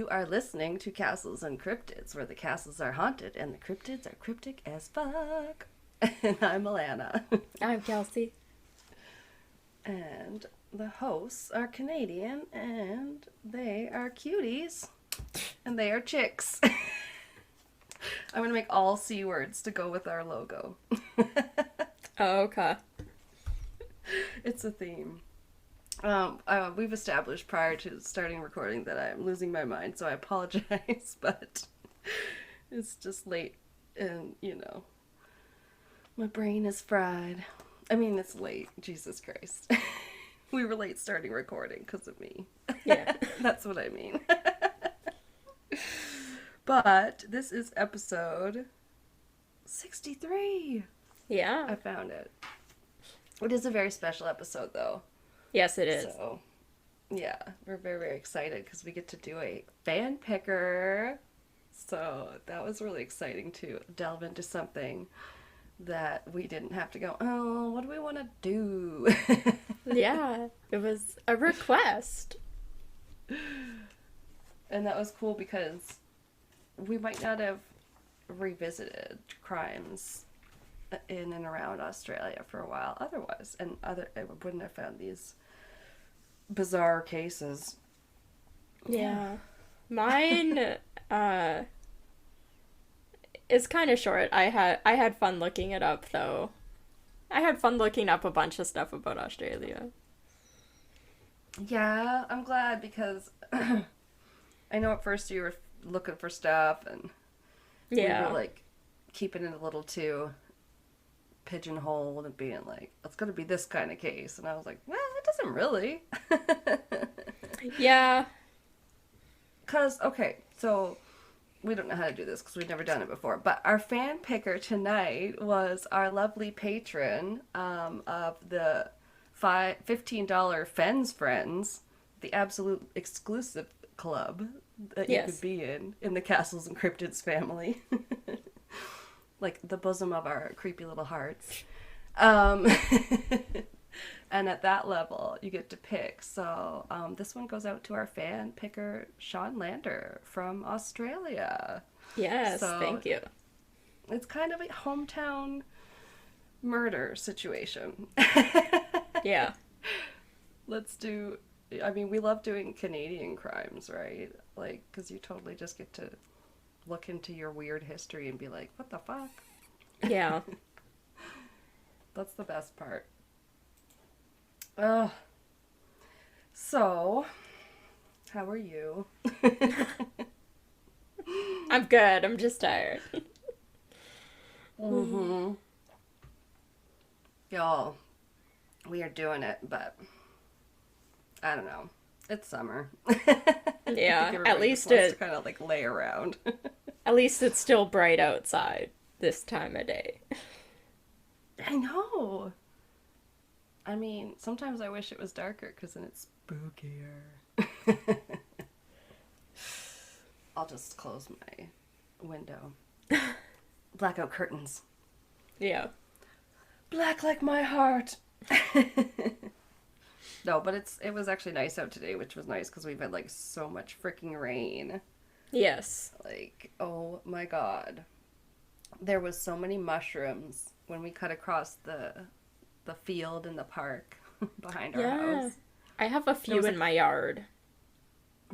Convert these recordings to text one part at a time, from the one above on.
You are listening to Castles and Cryptids, where the castles are haunted and the cryptids are cryptic as fuck. And I'm Alana. I'm Kelsey. And the hosts are Canadian and they are cuties. And they are chicks. I'm going to make all C words to go with our logo. Oh, okay. It's a theme. We've established prior to starting recording that I'm losing my mind, so I apologize, but it's just late and, my brain is fried. I mean, it's late. Jesus Christ. We were late starting recording because of me. Yeah. That's what I mean. But this is episode 63. Yeah. I found it. It is a very special episode, though. Yes, it is. So, yeah, we're very, very excited because we get to do a fan picker. So that was really exciting to delve into something that we didn't have to go, oh, what do we want to do? Yeah, it was a request. And that was cool because we might not have revisited crimes in and around Australia for a while otherwise, and I wouldn't have found these bizarre cases. Yeah. Mine is kind of short. I had fun looking it up though. I had fun looking up a bunch of stuff about Australia. Yeah, I'm glad because I know at first you were looking for stuff and Yeah. we were like keeping it a little too pigeonholed and being like, it's going to be this kind of case. And I was like, well, it doesn't really. Yeah. Because, okay, so we don't know how to do this because we've never done it before. But our fan picker tonight was our lovely patron of the $15 Fens Friends, the absolute exclusive club that you could be in the Castles and Cryptids family. Like the bosom of our creepy little hearts. And at that level, you get to pick. So this one goes out to our fan picker, Sean Lander from Australia. Yes, So thank you. it's kind of a hometown murder situation. Yeah. We love doing Canadian crimes, right? Like, because you totally just get to look into your weird history and be like, what the fuck? Yeah. That's the best part. Ugh. So, how are you? I'm good. I'm just tired. Mm-hmm. Y'all, we are doing it, but I don't know. It's summer. Yeah, at least wants to kind of like lay around. At least it's still bright outside this time of day. I know. I mean, sometimes I wish it was darker because then it's spookier. I'll just close my window. Blackout curtains. Yeah. Black like my heart. No, but it was actually nice out today, which was nice because we've had like so much freaking rain. Yes. Like, oh my god. There was so many mushrooms when we cut across the field in the park behind our house. I have a few in my yard.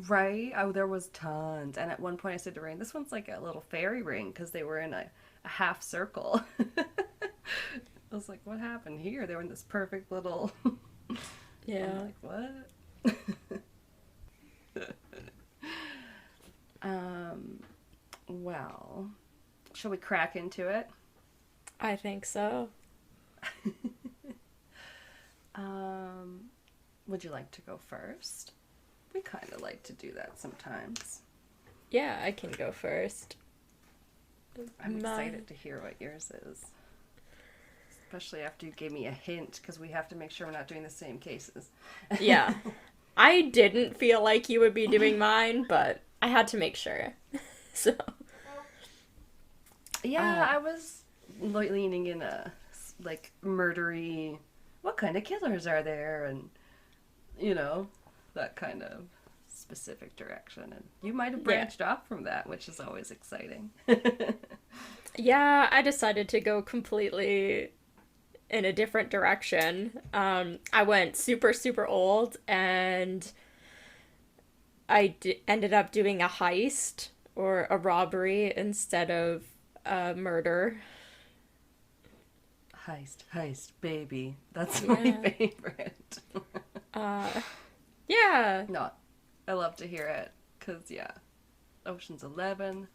Right? Oh, there was tons. And at one point I said to Rain, this one's like a little fairy ring because they were in a half circle. I was like, what happened here? They were in this perfect little... Yeah. I'm like, what? Well, shall we crack into it? I think so. Would you like to go first? We kind of like to do that sometimes. Yeah, I can go first. I'm excited to hear what yours is. Especially after you gave me a hint, because we have to make sure we're not doing the same cases. Yeah. I didn't feel like you would be doing mine, but I had to make sure. So. Yeah, I was leaning in a, like, what kind of killers are there? And, that kind of specific direction, and you might have Yeah. branched off from that, which is always exciting. Yeah, I decided to go completely in a different direction. I went super, super old and ended up doing a heist or a robbery instead of a murder. Heist, heist, baby. That's my Yeah. favorite. Uh, yeah. No, I love to hear it because yeah, Ocean's 11.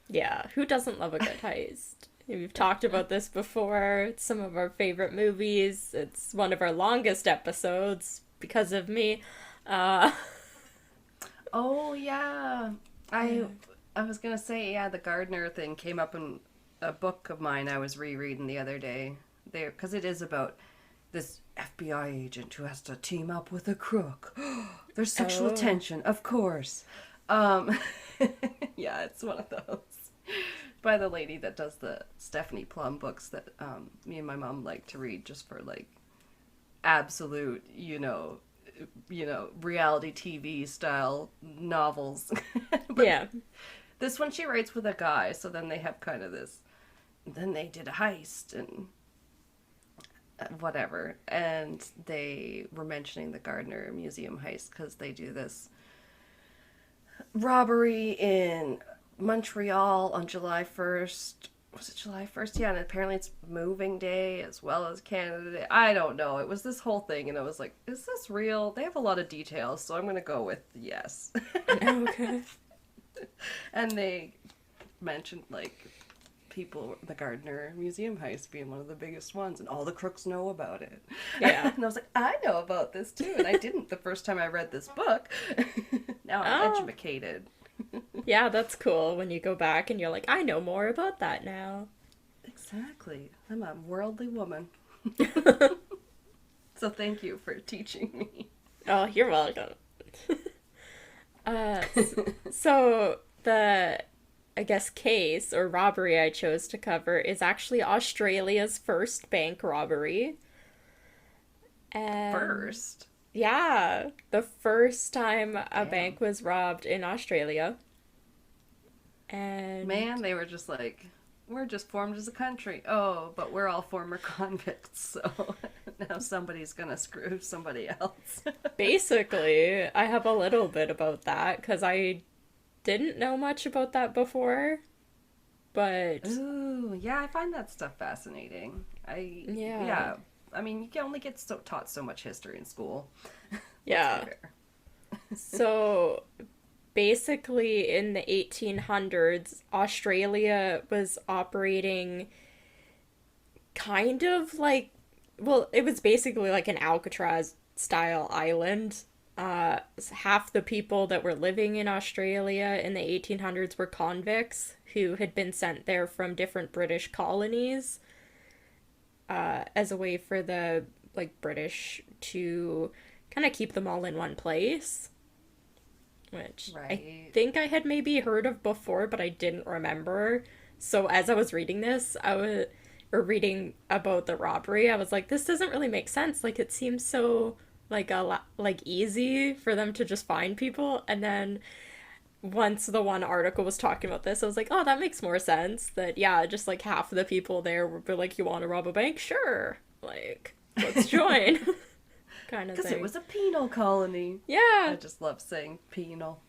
Yeah. Who doesn't love a good heist? We've talked about this before. It's some of our favorite movies. It's one of our longest episodes because of me. Uh, Oh yeah, I I was gonna say yeah, the Gardner thing came up in a book of mine I was rereading the other day. There, because it is about this FBI agent who has to team up with a crook. There's sexual oh. tension, of course. Um, yeah, it's one of those. By the lady that does the Stephanie Plum books that me and my mom like to read just for like absolute, reality TV style novels. But Yeah. this one she writes with a guy, so then they have kind of this. Then they did a heist and whatever, and they were mentioning the Gardner Museum heist because they do this robbery in Montreal on July 1st. Was it July 1st? Yeah, and apparently it's moving day as well as Canada Day. I don't know. It was this whole thing, and I was like, is this real? They have a lot of details, so I'm going to go with yes. Okay. And they mentioned, like, people, the Gardner Museum heist being one of the biggest ones, and all the crooks know about it. Yeah. And I was like, I know about this too, and I didn't the first time I read this book. Now I'm Oh. educated. Yeah, that's cool when you go back and you're like, I know more about that now. Exactly. I'm a worldly woman. So thank you for teaching me. Oh, you're welcome. So the, I guess, case or robbery I chose to cover is actually Australia's first bank robbery. And First. yeah, the first time a Damn. bank was robbed in Australia. And Man, they were just like, we're just formed as a country. Oh, but we're all former convicts, so now somebody's gonna screw somebody else. basically, I have a little bit about that because I didn't know much about that before. But Ooh, yeah, I find that stuff fascinating. yeah, Yeah, I mean, you can only get taught so much history in school. Let's be yeah. fair. So basically, in the 1800s, Australia was operating kind of like, well, it was basically like an Alcatraz style island. Half the people that were living in Australia in the 1800s were convicts who had been sent there from different British colonies as a way for the like British to kind of keep them all in one place, which I Right. think I had maybe heard of before, but I didn't remember. So as I was reading this, I was or reading about the robbery, I was like, this doesn't really make sense. Like it seems so like like easy for them to just find people, and then once the one article was talking about this, I was like, oh, that makes more sense. That yeah, just like half of the people there would be like, you want to rob a bank? Sure, like let's join, kind of Because it thing. was a penal colony. I Yeah, just love saying penal.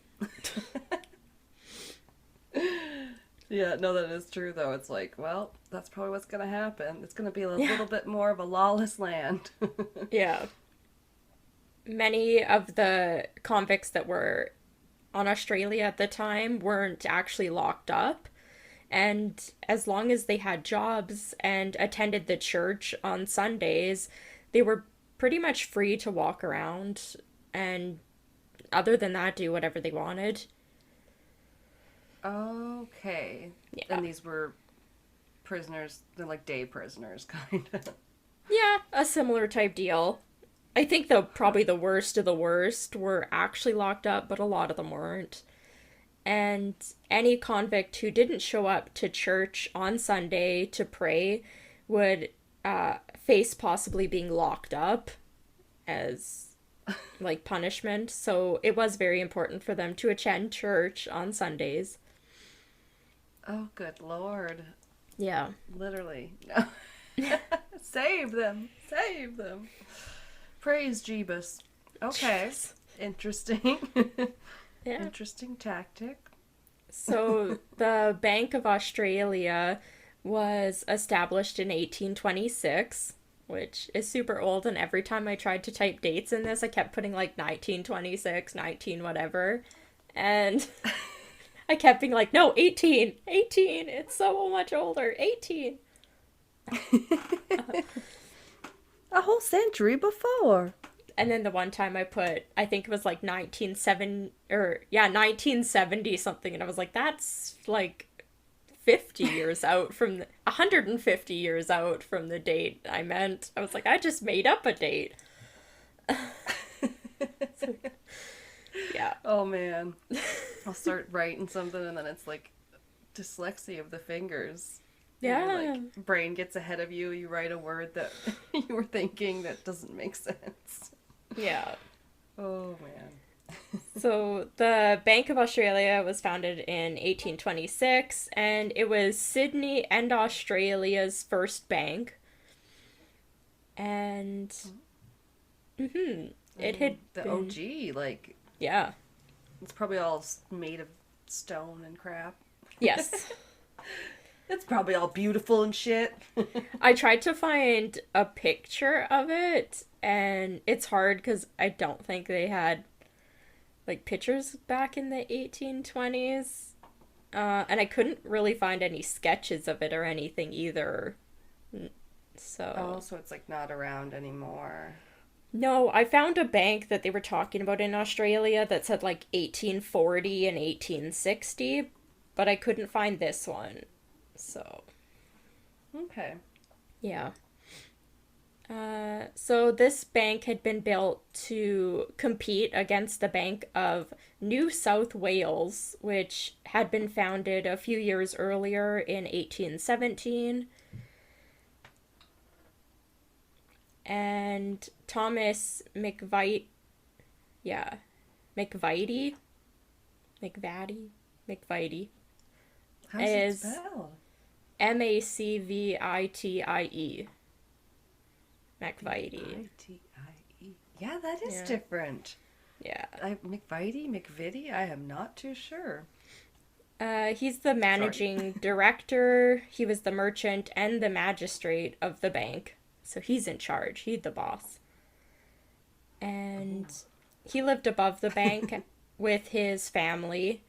Yeah, no, that is true, though. It's like, well, that's probably what's going to happen. It's going to be a yeah, little bit more of a lawless land. yeah. Many of the convicts that were on Australia at the time weren't actually locked up. And as long as they had jobs and attended the church on Sundays, they were pretty much free to walk around and, other than that, do whatever they wanted. Okay. Yeah. And these were prisoners, they're like day prisoners, kind of. Yeah, a similar type deal. I think probably the worst of the worst were actually locked up, but a lot of them weren't. And any convict who didn't show up to church on Sunday to pray would face possibly being locked up as like punishment. So it was very important for them to attend church on Sundays. Oh, good Lord. Yeah. Literally. No. Save them. Save them. Praise Jeebus. Okay. Jeez. Interesting. Yeah. Interesting tactic. So the Bank of Australia was established in 1826, which is super old. And every time I tried to type dates in this, I kept putting like 1926, 19 whatever. And I kept being like, no, 18, 18. It's so much older. 18. A whole century before. And then the one time I put, I think it was like 1970, or yeah, 1970 something. And I was like, that's like 50 years out from 150 years out from the date I meant. I was like, I just made up a date. So, yeah. Oh man. I'll start writing something and then it's like dyslexia of the fingers. Yeah. Your, like, brain gets ahead of you. You write a word that you were thinking that doesn't make sense. Yeah. Oh man. So the Bank of Australia was founded in 1826, and it was Sydney and Australia's first bank. And it had The been, OG, like, yeah. it's probably all made of stone and crap. Yes. It's probably all beautiful and shit. I tried to find a picture of it, and it's hard because I don't think they had like pictures back in the 1820s. And I couldn't really find any sketches of it or anything either. So. Oh, so it's like not around anymore. No, I found a bank that they were talking about in Australia that said like 1840 and 1860, but I couldn't find this one. So, Okay. yeah. So this bank had been built to compete against the Bank of New South Wales, which had been founded a few years earlier in 1817. And Thomas yeah, McVitie, McVitie How's is it spelled? MacVitie. McVitie. Itie. Yeah, that is Yeah. different. Yeah. McVitie? I am not too sure. He's the managing director. He was the merchant and the magistrate of the bank. So he's in charge. He's the boss. And he lived above the bank with his family.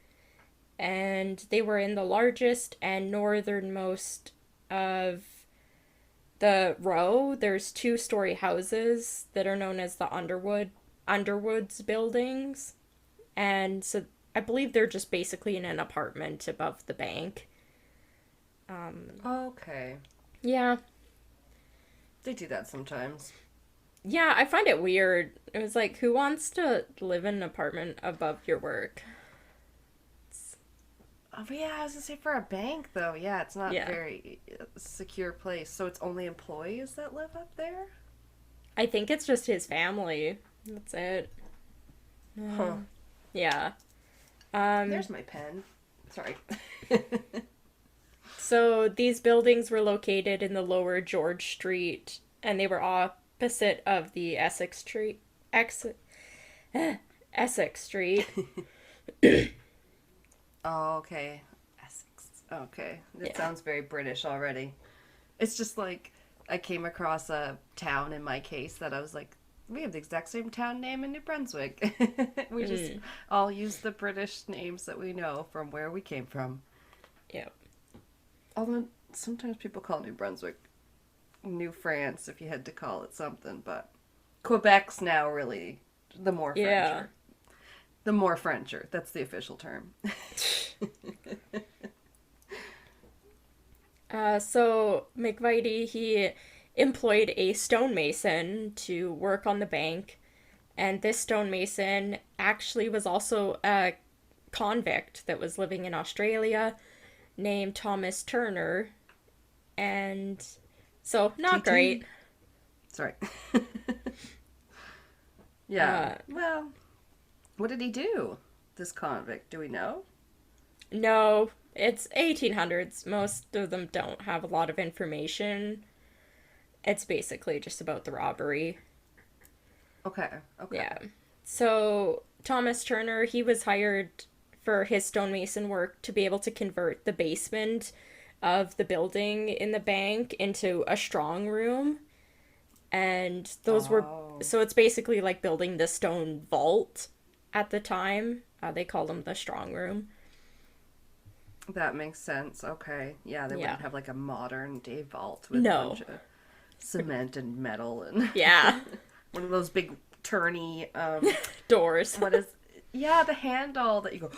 And they were in the largest and northernmost of the row. There's 2-story houses that are known as the Underwoods buildings. And so I believe they're just basically in an apartment above the bank. Okay. Yeah. They do that sometimes. Yeah, I find it weird. It was like, who wants to live in an apartment above your work? Oh, but yeah, I was gonna say for a bank though. Yeah, it's not Yeah. very secure place. So it's only employees that live up there? I think it's just his family. That's it. Huh. Yeah. There's my pen. Sorry. So these buildings were located in the lower George Street, and they were opposite of the Essex Street. Oh, okay. Essex. Okay. It Yeah. sounds very British already. It's just like I came across a town in my case that I was like, we have the exact same town name in New Brunswick. We just all use the British names that we know from where we came from. Yep. Although sometimes people call New Brunswick New France if you had to call it something, but Quebec's now really the more Frencher. Yeah. The more Frencher. That's the official term. So McVitie, he employed a stonemason to work on the bank, and this stonemason actually was also a convict that was living in Australia named Thomas Turner, and so not TT. great. Sorry. Yeah. Well, what did he do? This convict, do we know? No, it's 1800s. Most of them don't have a lot of information. It's basically just about the robbery. Okay. Okay. Yeah. So, Thomas Turner, he was hired for his stonemason work to be able to convert the basement of the building in the bank into a strong room. And those were, Oh, so it's basically like building the stone vault at the time. They called them the strong room. that makes sense. Okay. Yeah, they Yeah. wouldn't have like a modern day vault with a No. bunch of cement and metal and Yeah. one of those big turny Doors. what is yeah, the handle that you go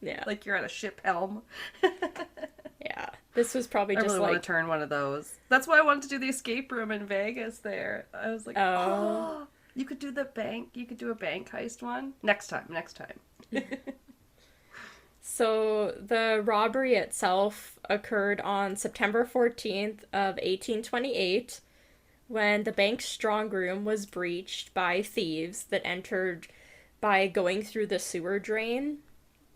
Yeah. like you're at a ship helm. Yeah. This was probably I just really want like, to turn one of those. That's why I wanted to do the escape room in Vegas there. I was like, oh. oh, you could do the bank. You could do a bank heist one. Next time, next time. So the robbery itself occurred on September 14th of 1828 when the bank's strong room was breached by thieves that entered by going through the sewer drain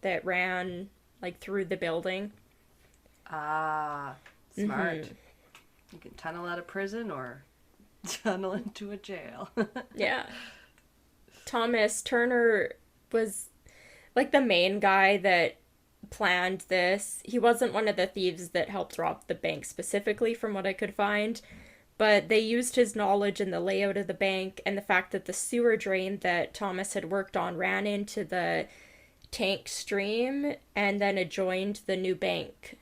that ran like through the building. Ah, smart. You can tunnel out of prison or tunnel into a jail. Yeah. Thomas Turner was like the main guy that planned this. He wasn't one of the thieves that helped rob the bank specifically, from what I could find, but they used his knowledge in the layout of the bank and the fact that the sewer drain that Thomas had worked on ran into the tank stream and then adjoined the new bank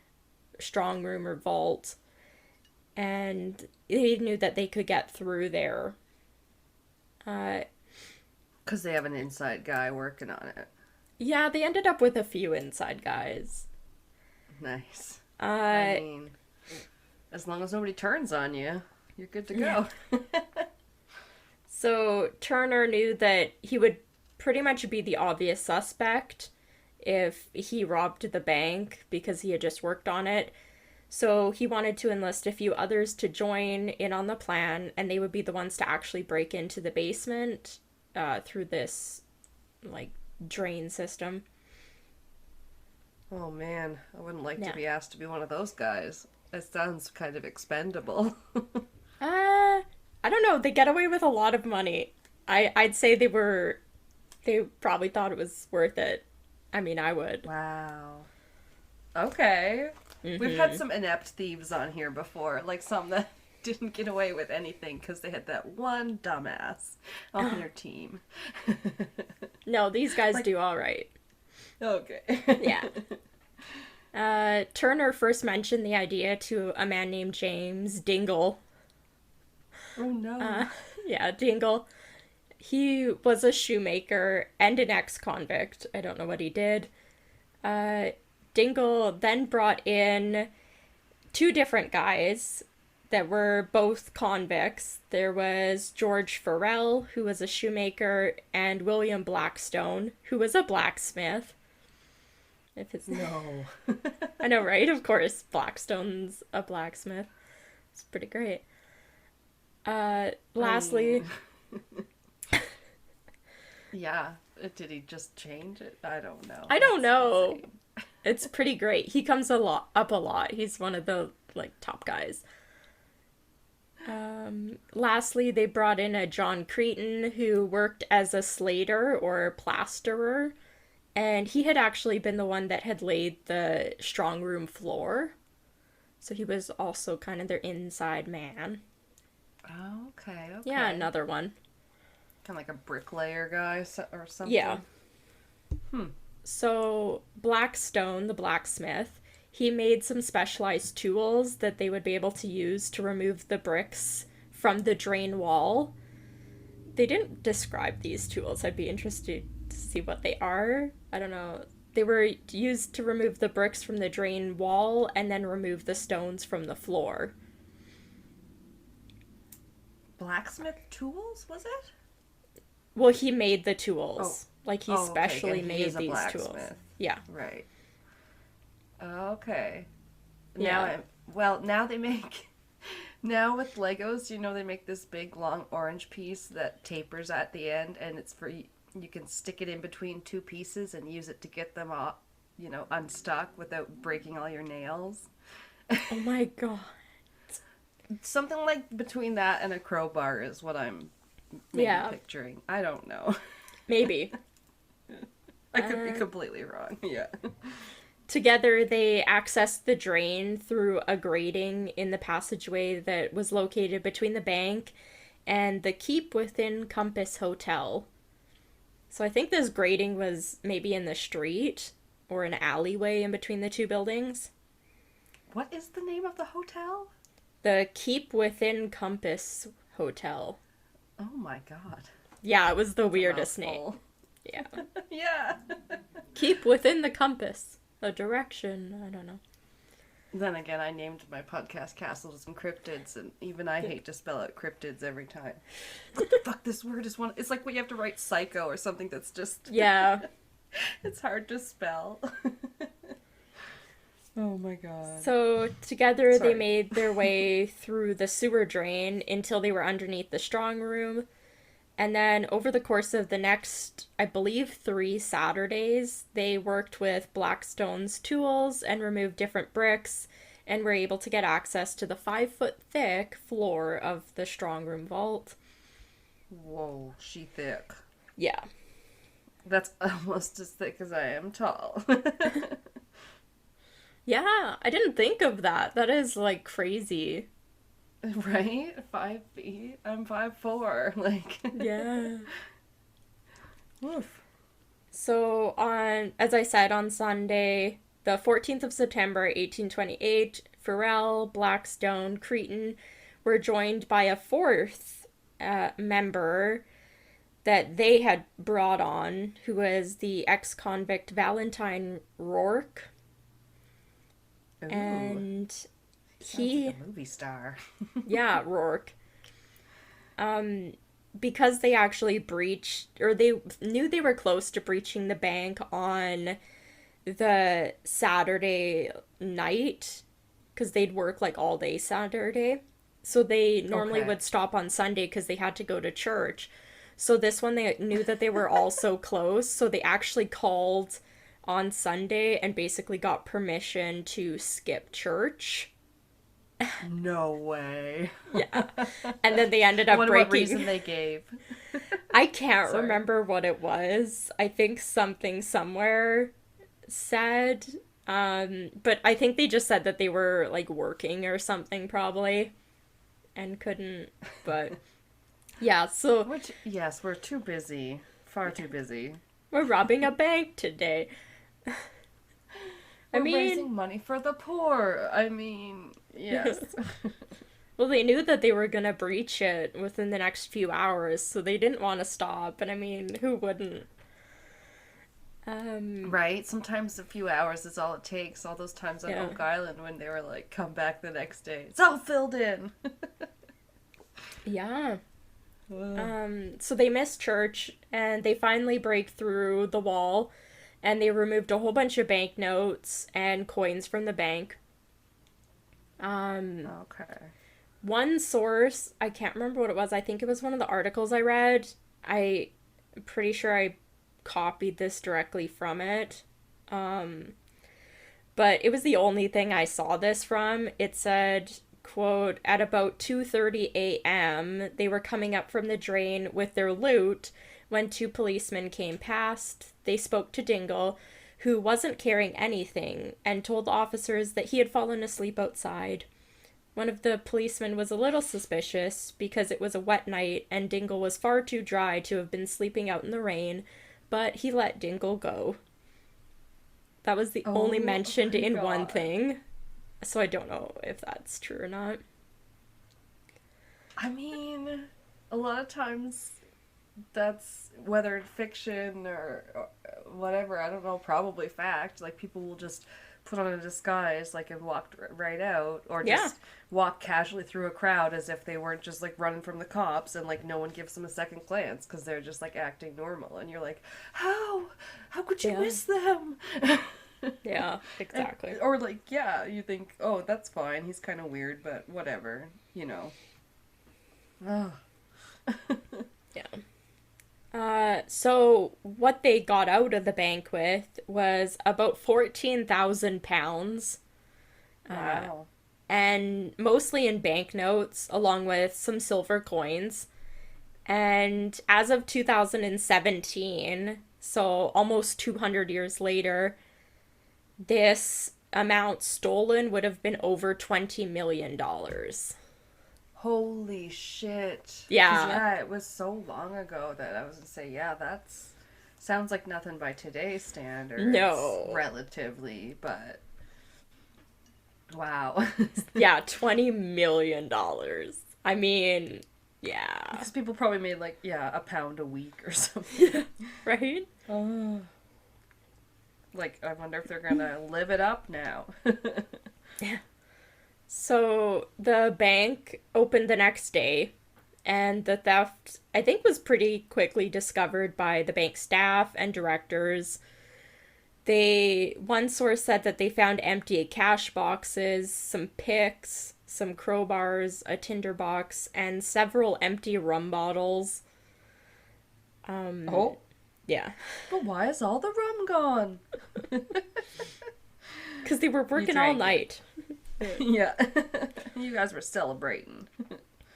strong room or vault, and they knew that they could get through there. Uh, Because they have an inside guy working on it. yeah, they ended up with a few inside guys. Nice. Uh, I mean, as long as nobody turns on you, you're good to go. So Turner knew that he would pretty much be the obvious suspect if he robbed the bank because he had just worked on it. So he wanted to enlist a few others to join in on the plan, and they would be the ones to actually break into the basement through this, like, drain system. Oh man, I wouldn't like Yeah. to be asked to be one of those guys. It sounds kind of expendable. I don't know. They get away with a lot of money. I'd say they probably thought it was worth it. I mean, I would. Wow. Okay. We've had some inept thieves on here before, like some that didn't get away with anything because they had that one dumbass on their team. No, these guys Like- do all right. Okay. Yeah. Turner first mentioned the idea to a man named James Dingle. Oh no. Yeah, Dingle. He was a shoemaker and an ex-convict. I don't know what he did. Dingle then brought in two different guys that were both convicts. There was George Farrell, who was a shoemaker, and William Blackstone, who was a blacksmith. If it's No. I know, right? Of course, Blackstone's a blacksmith. It's pretty great. Lastly, Yeah. Did he just change it? I don't know. I don't That's know. insane. It's pretty great. He comes up a lot. He's one of the like top guys. Lastly, they brought in a John Cretan who worked as a slater or plasterer, and he had actually been the one that had laid the strong room floor. So he was also kind of their inside man. Oh, okay. Okay. Yeah, another one. Kind of like a bricklayer guy or something. Yeah. So Blackstone, the blacksmith, he made some specialized tools that they would be able to use to remove the bricks from the drain wall. They didn't describe these tools. I'd be interested to see what they are. I don't know. They were used to remove the bricks from the drain wall and then remove the stones from the floor. Blacksmith tools, was it? Well, he made the tools. Like he Oh, okay, specially and he made is a these tools. blacksmith. Yeah. Right. Okay. Yeah. Now they make Now with Legos, they make this big long orange piece that tapers at the end, and it's for you can stick it in between two pieces and use it to get them off, unstuck without breaking all your nails. Oh my god. Something like between that and a crowbar is what I'm maybe Yeah, picturing. I don't know. maybe. I could be completely wrong. Yeah. Together, they accessed the drain through a grating in the passageway that was located between the bank and the Keep Within Compass Hotel. So I think this grating was maybe in the street or an alleyway in between the two buildings. What is the name of the hotel? The Keep Within Compass Hotel. Oh my god. Yeah, it was the That's a weirdest name. mouthful. Yeah. Yeah. Keep within the compass. A direction. I don't know. Then again, I named my podcast Castles and Cryptids, and even I hate to spell out cryptids every time. What the fuck, this word is one. It's like when you have to write psycho or something that's just. Yeah. It's hard to spell. Oh my god. So together Sorry. they made their way through the sewer drain until they were underneath the strong room. And then over the course of the next, I believe, 3 Saturdays, they worked with Blackstone's tools and removed different bricks and were able to get access to the 5-foot thick floor of the strong room vault. Whoa, she thick. Yeah. That's almost as thick as I am tall. Yeah, I didn't think of that. That is like crazy. Right? 5 feet? I'm 5'4". Like. Yeah. Woof. So as I said, on Sunday, the 14th of September, 1828, Farrell, Blackstone, Cretan were joined by a fourth member that they had brought on, who was the ex-convict Valentine Rourke. Ooh. And Sounds like a movie star. yeah, Rourke. Because they actually breached, or they knew they were close to breaching the bank on the Saturday night, because they'd work like all day Saturday. So they normally Okay. would stop on Sunday because they had to go to church. So this one, they knew that they were all so close, so they actually called on Sunday and basically got permission to skip church. No way. Yeah. And then they ended up What breaking. reason they gave? I can't Sorry. remember what it was. I think something somewhere said. But I think they just said that they were like working or something probably and couldn't. But yeah, so Which, yes, we're too busy. Far too busy. we're robbing a bank today. I We're mean, raising money for the poor. I mean, yes. well, they knew that they were gonna breach it within the next few hours, so they didn't want to stop. And I mean, who wouldn't? Right? Sometimes a few hours is all it takes. All those times on Yeah. Oak Island when they were like, come back the next day. It's all filled in. Yeah. So they missed church and they finally break through the wall and they removed a whole bunch of banknotes and coins from the bank. Okay. One source, I can't remember what it was. I think it was one of the articles I read. I'm pretty sure I copied this directly from it. But it was the only thing I saw this from. It said, quote, at about 2:30 a.m., they were coming up from the drain with their loot when 2 policemen came past. They spoke to Dingle, who wasn't carrying anything, and told the officers that he had fallen asleep outside. One of the policemen was a little suspicious because it was a wet night and Dingle was far too dry to have been sleeping out in the rain, but he let Dingle go. That was the only Oh mentioned my in one God. thing, so I don't know if that's true or not. I mean, a lot of times that's whether fiction or whatever, I don't know, probably fact. Like people will just put on a disguise like and walk right out or Yeah. just walk casually through a crowd as if they weren't just like running from the cops and like no one gives them a second glance because they're just like acting normal and you're like, how could you Yeah. miss them? Yeah, exactly. Or like, yeah, you think, oh, that's fine. He's kind of weird, but whatever, Oh. Yeah. So what they got out of the bank with was about 14,000 pounds, Wow. and mostly in banknotes, along with some silver coins. And as of 2017, so almost 200 years later, this amount stolen would have been over $20 million. Holy shit. Because, Yeah, yeah, it was so long ago that I was going to say, yeah, that's. Sounds like nothing by today's standards, no. relatively, but. Wow. Yeah, $20 million. I mean, yeah. Because people probably made, like, yeah, a pound a week or something. Right? Oh. Like, I wonder if they're going to live it up now. Yeah. So the bank opened the next day, and the theft, I think, was pretty quickly discovered by the bank staff and directors. One source said that they found empty cash boxes, some picks, some crowbars, a tinderbox, and several empty rum bottles. Oh. Yeah. But why is all the rum gone? Because they were working all drank it. night. Yeah. You guys were celebrating.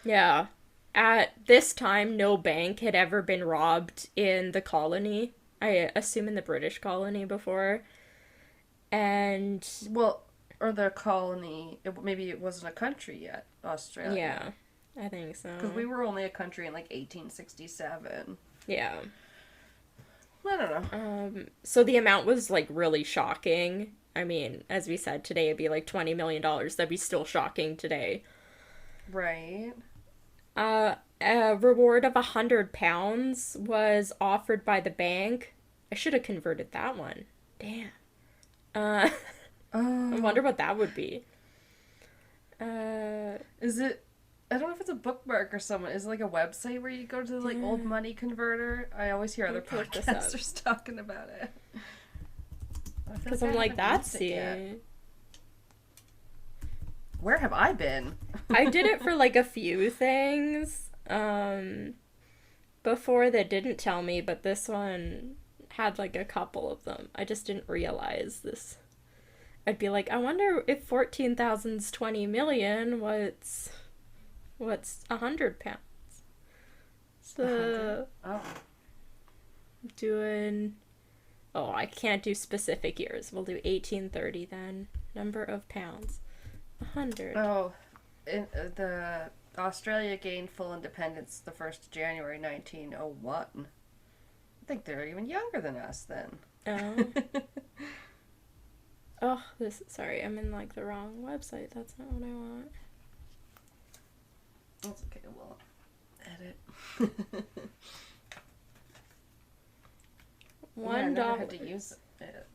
Yeah. At this time, no bank had ever been robbed in the colony. I assume in the British colony before. And Well, or the colony. Maybe it wasn't a country yet, Australia. yeah, I think so. Because we were only a country in like 1867. Yeah. I don't know. So the amount was like really shocking. I mean, as we said today, it'd be like $20 million. That'd be still shocking today. Right. A reward of £100 was offered by the bank. I should have converted that one. Damn. I wonder what that would be. Is it? I don't know if it's a bookmark or something. Is it like a website where you go to the like old money converter? I always hear other Let me look this up. podcasters talking about it. Because I'm like, that's it. Where have I been? I did it for like a few things before that didn't tell me, but this one had like a couple of them. I just didn't realize this. I'd be like, I wonder if 14,000's 20 million, what's 100 pounds? So, Oh. doing, oh, I can't do specific years. We'll do 1830 then. Number of pounds. 100. Oh, the Australia gained full independence the 1st of January 1901. I think they're even younger than us then. Oh. Oh, sorry, I'm in like the wrong website. That's not what I want. That's okay, we'll edit. $1. I never had to use it.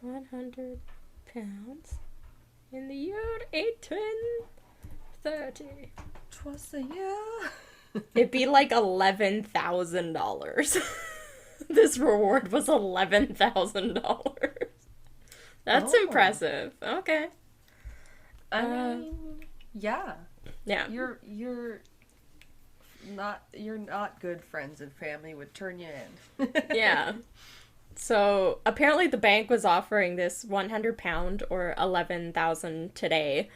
£100 in the year 1830. 'Twas the year. It'd be like $11,000. This reward was $11,000. That's Oh. impressive. Okay. I mean, yeah. Yeah. You're not good friends and family would turn you in. Yeah. So apparently the bank was offering this £100 or 11,000 today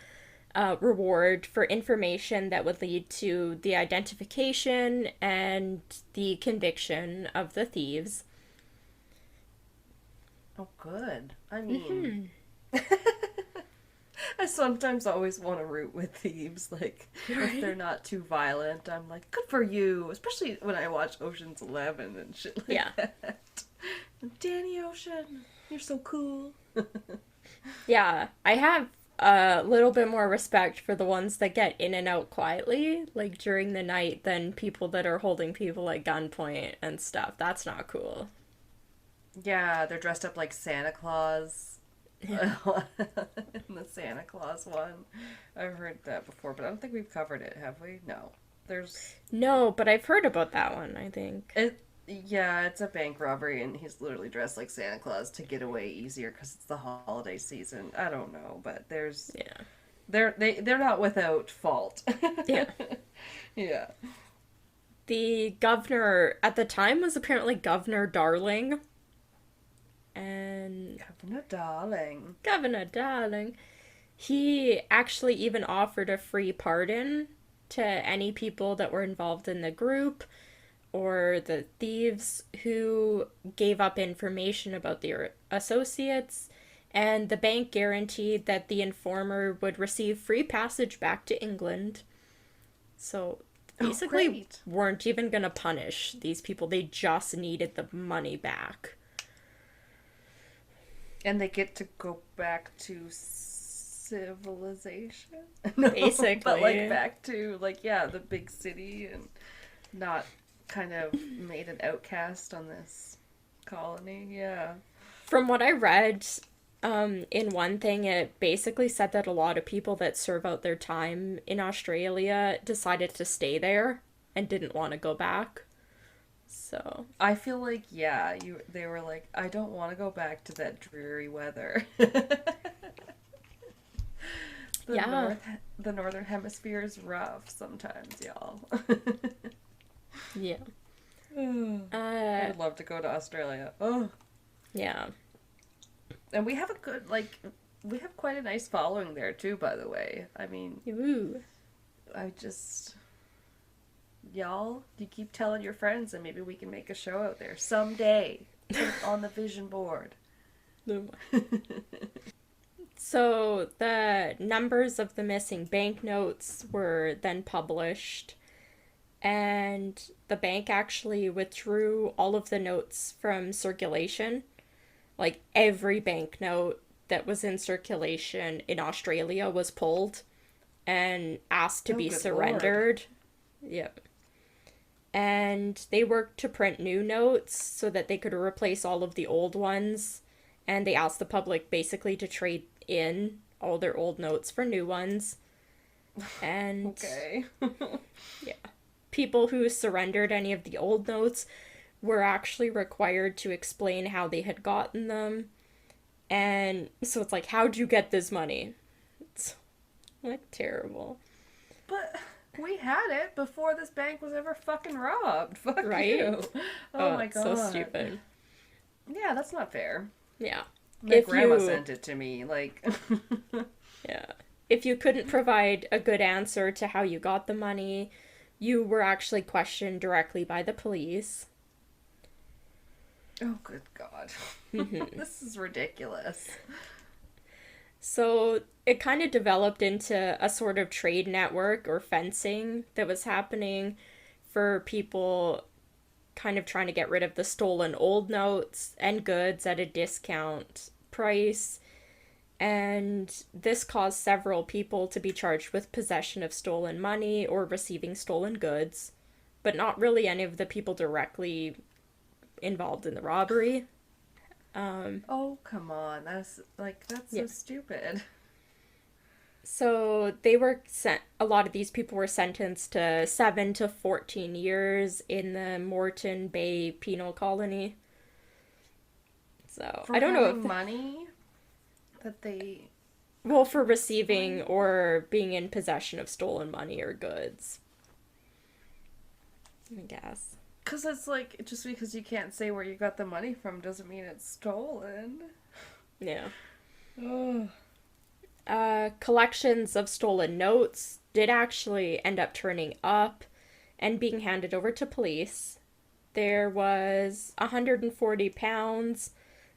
reward for information that would lead to the identification and the conviction of the thieves. Oh, good. I mean, I sometimes always want to root with thieves. Like, if they're not too violent, I'm like, good for you. Especially when I watch Ocean's 11 and shit like Yeah. that. Danny Ocean, you're so cool. Yeah, I have a little bit more respect for the ones that get in and out quietly, like during the night, than people that are holding people at gunpoint and stuff. That's not cool. Yeah, they're dressed up like Santa Claus. In the Santa Claus one. I've heard that before, but I don't think we've covered it, have we? No. There's No, but I've heard about that one, I think. it. Yeah, it's a bank robbery, and he's literally dressed like Santa Claus to get away easier because it's the holiday season. I don't know, but Yeah. they're not without fault. Yeah. Yeah. The governor at the time was apparently Governor Darling. And Governor Darling. Governor Darling, he actually even offered a free pardon to any people that were involved in the group or the thieves who gave up information about their associates, and the bank guaranteed that the informer would receive free passage back to England. So basically, Great. weren't even gonna punish these people, they just needed the money back. And they get to go back to civilization. No, Basically. but like back to like yeah, the big city and not kind of made an outcast on this colony. Yeah. From what I read, in one thing, it basically said that a lot of people that serve out their time in Australia decided to stay there and didn't want to go back. So, I feel like yeah, they were like I don't want to go back to that dreary weather. Yeah. The northern hemisphere is rough sometimes, y'all. yeah. I would love to go to Australia. Oh. Yeah. And we have we have quite a nice following there too, by the way. I mean, Ooh. y'all, you keep telling your friends and maybe we can make a show out there someday. Put it on the vision board. So, the numbers of the missing banknotes were then published, and the bank actually withdrew all of the notes from circulation. Like, every banknote that was in circulation in Australia was pulled and asked to Oh, be good surrendered. Yep. And they worked to print new notes so that they could replace all of the old ones. And they asked the public basically to trade in all their old notes for new ones. And Okay. yeah, people who surrendered any of the old notes were actually required to explain how they had gotten them. And so it's like, how'd you get this money? It's like terrible. But we had it before this bank was ever fucking robbed. Fuck Right? you. Oh my it's god. so stupid. Yeah, that's not fair. Yeah. My If grandma you- sent it to me. Like, Yeah. If you couldn't provide a good answer to how you got the money, you were actually questioned directly by the police. oh good god. This is ridiculous. So it kind of developed into a sort of trade network or fencing that was happening for people kind of trying to get rid of the stolen old notes and goods at a discount price. And this caused several people to be charged with possession of stolen money or receiving stolen goods, but not really any of the people directly involved in the robbery. Oh come on. That's Yeah. so stupid. So they were sent, a lot of these people were sentenced to 7 to 14 years in the Moreton Bay Penal Colony. So For I don't know having if, money that they well, for receiving or being in possession of stolen money or goods. I guess. because it's like just because you can't say where you got the money from doesn't mean it's stolen. Yeah. Oh. Collections of stolen notes did actually end up turning up and being handed over to police. There was 140 pounds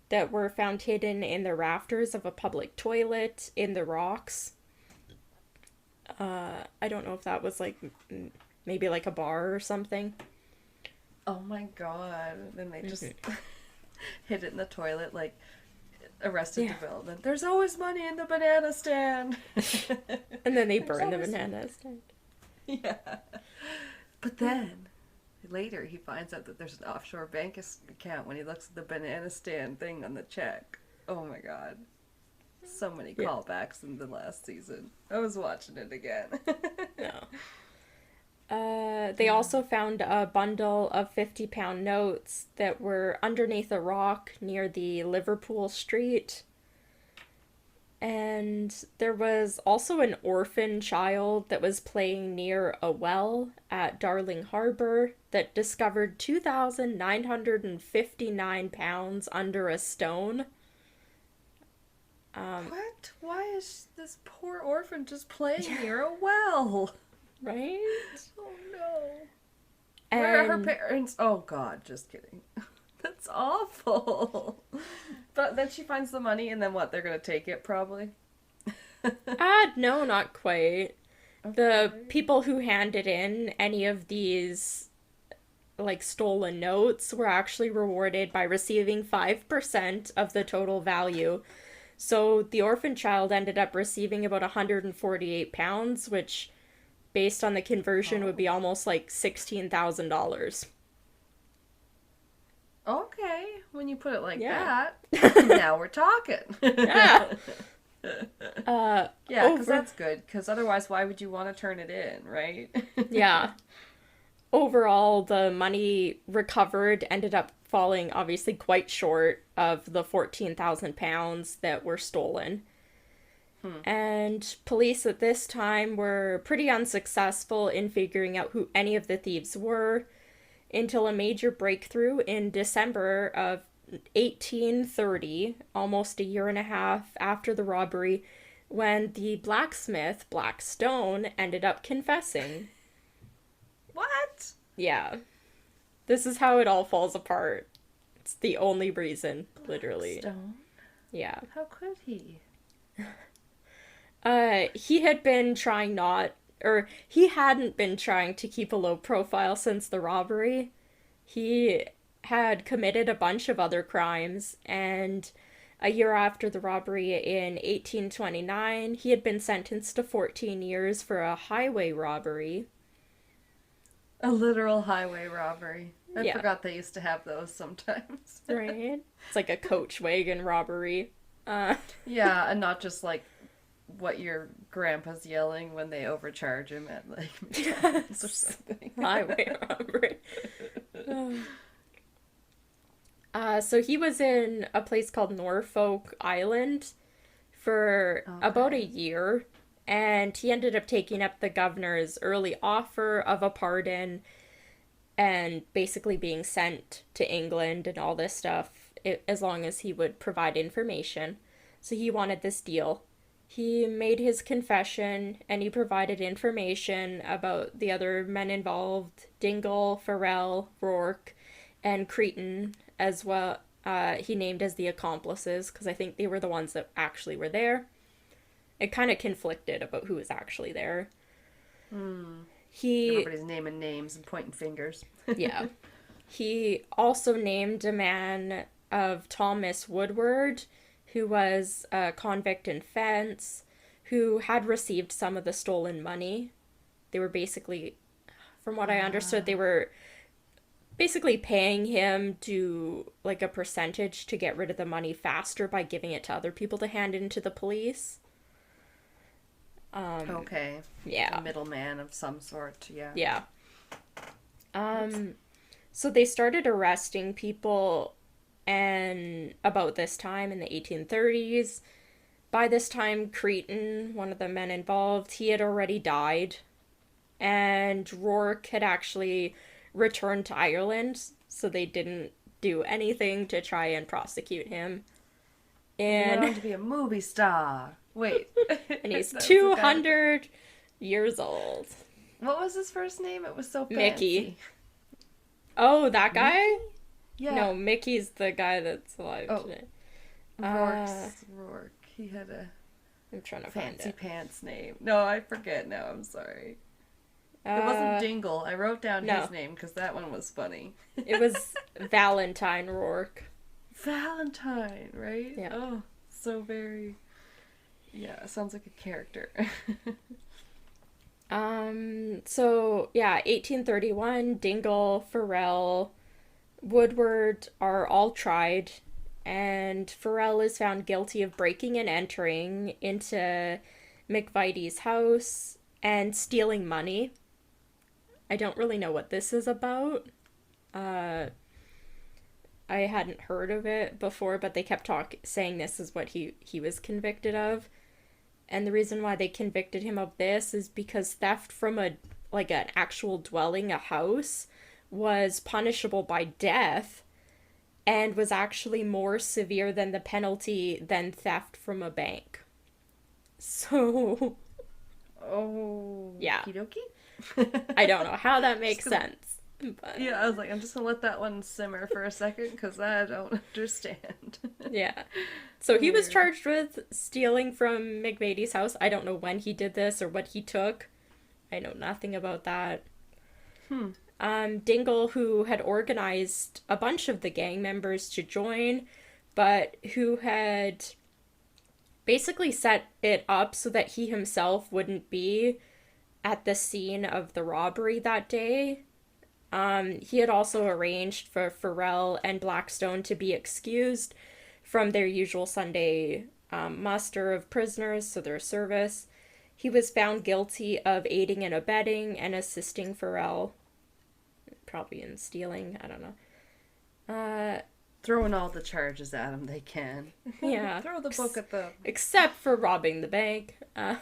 that were found hidden in the rafters of a public toilet in the rocks. I don't know if that was like maybe like a bar or something. Oh my god. Then they just hid it in the toilet like Arrested Yeah. Development. There's always money in the banana stand. And then they There's burned the always- banana stand. Yeah. But then later he finds out that there's an offshore bank account when he looks at the banana stand thing on the check. Oh my god. So many Yeah. callbacks in the last season. I was watching it again. No. They also found a bundle of 50-pound notes that were underneath a rock near the Liverpool Street. And there was also an orphan child that was playing near a well at Darling Harbour that discovered 2,959 pounds under a stone. What? Why is this poor orphan just playing near a well? Right? Oh no. Where are her And parents? Oh god, just kidding. That's awful. But then she finds the money, and then what? They're gonna take it, probably. no, not quite. The people who handed in any of these like stolen notes were actually rewarded by receiving 5% of the total value. So the orphan child ended up receiving about 148 pounds, which based on the conversion would be almost like $16,000. Okay, when you put it like Yeah. that, now we're talking. Yeah. Yeah, because Over that's good. Because otherwise, why would you want to turn it in, right? yeah. Overall, the money recovered ended up falling obviously quite short of the 14,000 pounds that were stolen. And police at this time were pretty unsuccessful in figuring out who any of the thieves were until a major breakthrough in December of 1830, almost a year and a half after the robbery, when the blacksmith, Blackstone, ended up confessing. What? Yeah. This is how it all falls apart. It's the only reason, literally. Stone? Yeah. How could he? He had been trying not, or he hadn't been trying to keep a low profile since the robbery. He had committed a bunch of other crimes, and a year after the robbery in 1829, he had been sentenced to 14 years for a highway robbery. A literal highway robbery. I Yeah. forgot they used to have those sometimes. Right? It's like a coach wagon robbery. Yeah, and not just like what your grandpa's yelling when they overcharge him at like McDonald's or something. Highway robbery. So he was in a place called Norfolk Island for about a year, and he ended up taking up the governor's early offer of a pardon and basically being sent to England and all this stuff as long as he would provide information. So he wanted this deal. He made his confession and he provided information about the other men involved, Dingle, Farrell, Rourke, and Cretan as well. He named as the accomplices because I think they were the ones that actually were there. It kind of conflicted about who was actually there. He Everybody's naming names and pointing fingers. yeah. He also named a man of Thomas Woodward, who was a convict in fence, who had received some of the stolen money. They were basically, from what I understood, they were basically paying him to like a percentage to get rid of the money faster by giving it to other people to hand in to the police. Okay. Yeah. A middleman of some sort, yeah. Yeah. So they started arresting people and about this time in the 1830s. By this time, Cretan, one of the men involved, he had already died. And Rourke had actually returned to Ireland, so they didn't do anything to try and prosecute him. He went on And to be a movie star. Wait. and he's That was the guy- 200 years old. What was his first name? It was so fancy. Mickey. Oh, that guy? Yeah. No, Mickey's the guy that's alive Oh. today. Rourke. He had a I'm trying to find fancy it. pants name. No, I forget now. I'm sorry. It wasn't Dingle. I wrote down no. his name because that one was funny. It was Valentine Rourke. Valentine, right? Yeah. Oh, so very. Yeah, sounds like a character. So yeah, 1831, Dingle, Farrell, Woodward are all tried, and Farrell is found guilty of breaking and entering into McVitie's house and stealing money. I don't really know what this is about. Uh, I hadn't heard of it before, but they kept saying this is what he was convicted of. And the reason why they convicted him of this is because theft from a like an actual dwelling, a house, was punishable by death and was actually more severe than the penalty than theft from a bank. So, Oh, yeah. okie dokie. I don't know how that makes Just gonna- sense. But Yeah, I was like, I'm just gonna let that one simmer for a second because I don't understand. yeah. So he was Weird. charged with stealing from McVeighty's house. I don't know when he did this or what he took. I know nothing about that. Hmm. Dingle, who had organized a bunch of the gang members to join, but who had basically set it up so that he himself wouldn't be at the scene of the robbery that day. He had also arranged for Farrell and Blackstone to be excused from their usual Sunday muster of prisoners, so their service. He was found guilty of aiding and abetting and assisting Farrell, probably in stealing. I don't know. Throwing all the charges at him they can. Yeah. Throw the book at them. Except for robbing the bank. Right.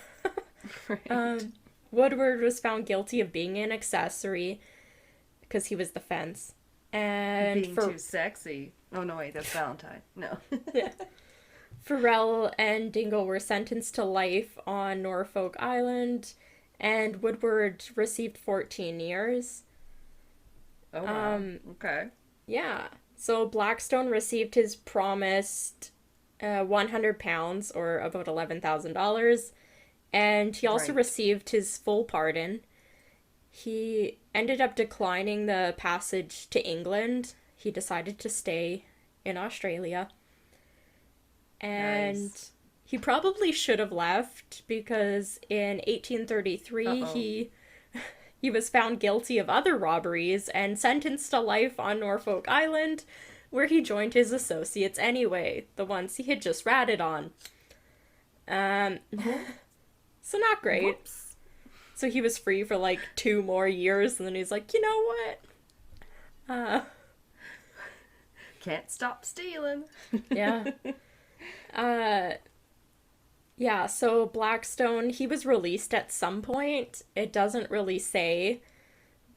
Woodward was found guilty of being an accessory because he was the fence. And Being too sexy. Oh no, wait, that's Valentine. No. Yeah. Farrell and Dingle were sentenced to life on Norfolk Island, and Woodward received 14 years. Oh wow. Okay. Yeah. So Blackstone received his promised £100, or about $11,000, and he also Right. received his full pardon. He ended up declining the passage to England. He decided to stay in Australia. And Nice. he probably should have left because in 1833 Uh-oh. he was found guilty of other robberies and sentenced to life on Norfolk Island, where he joined his associates anyway, the ones he had just ratted on. So not great. Whoops. So he was free for like 2 more years, and then he's like, you know what? Can't stop stealing. Yeah. Yeah, so Blackstone, he was released at some point. It doesn't really say.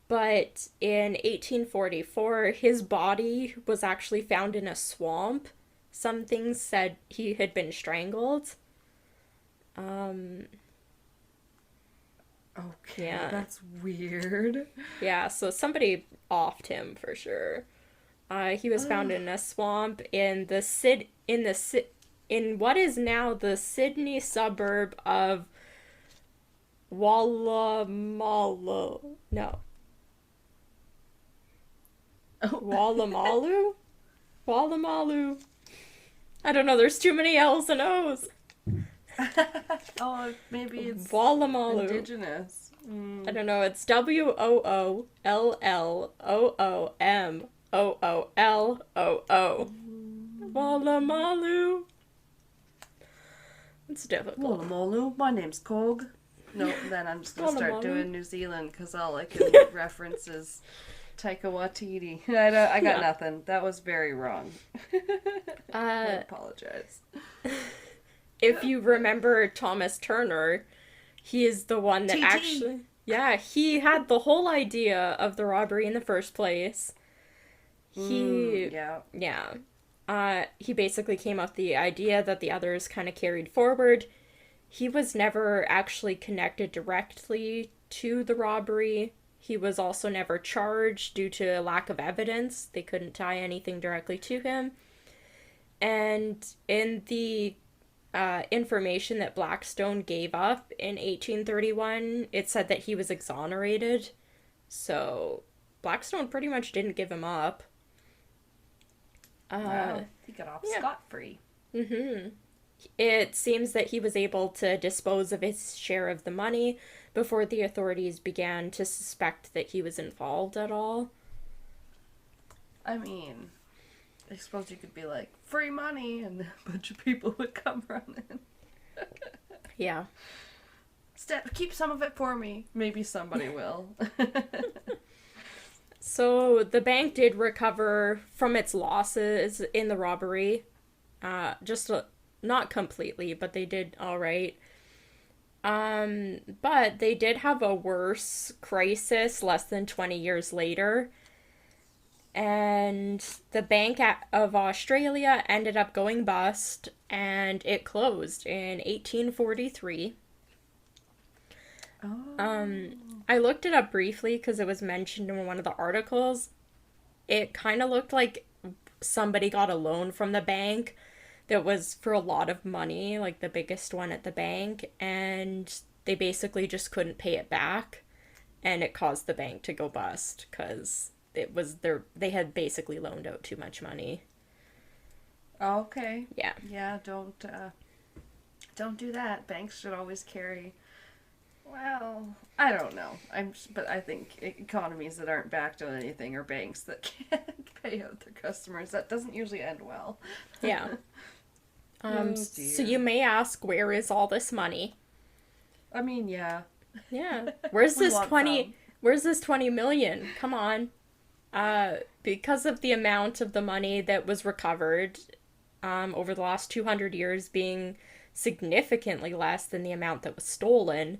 But in 1844, his body was actually found in a swamp. Some things said he had been strangled. Okay, Yeah. that's weird. Yeah, so somebody offed him for sure. He was found in a swamp in in what is now the Sydney suburb of Wallamalu. No. Oh. Wallamalu? Wallamalu. I don't know, there's too many L's and O's. Oh, maybe it's Wallamalu. indigenous. I don't know, it's WOOLLOOMOOLOO. Wallamalu. It's difficult. Woolloomooloo, my name's Cog. No, then I'm just gonna start Woolloomooloo. doing New Zealand because all I can reference is Taika Waititi. I got Yeah. nothing. That was very wrong. I apologize. If you remember Thomas Turner, he is the one that TT. actually... Yeah, he had the whole idea of the robbery in the first place. Yeah. Yeah. He basically came up with the idea that the others kind of carried forward. He was never actually connected directly to the robbery. He was also never charged due to lack of evidence. They couldn't tie anything directly to him. And in the information that Blackstone gave up in 1831, it said that he was exonerated. So Blackstone pretty much didn't give him up. Wow. He got off yeah. scot-free. It seems that he was able to dispose of his share of the money before the authorities began to suspect that he was involved at all. I mean, I suppose you could be like, free money, and a bunch of people would come running. Yeah. keep some of it for me. Maybe somebody will. So the bank did recover from its losses in the robbery. Not completely, but they did all right. But they did have a worse crisis less than 20 years later. And the Bank of Australia ended up going bust and it closed in 1843. Oh. I looked it up briefly because it was mentioned in one of the articles. It kind of looked like somebody got a loan from the bank that was for a lot of money, like the biggest one at the bank, and they basically just couldn't pay it back, and it caused the bank to go bust because they had basically loaned out too much money. Okay. Yeah. Yeah, don't do that. Banks should always carry. Well, I don't know. But I think economies that aren't backed on anything or banks that can't pay out their customers, that doesn't usually end well. Yeah. Oh, So dear. you may ask, where is all this money? I mean, yeah. Yeah. Where's We this want 20 some. where's this 20 million? Come on. Because of the amount of the money that was recovered over the last 200 years being significantly less than the amount that was stolen,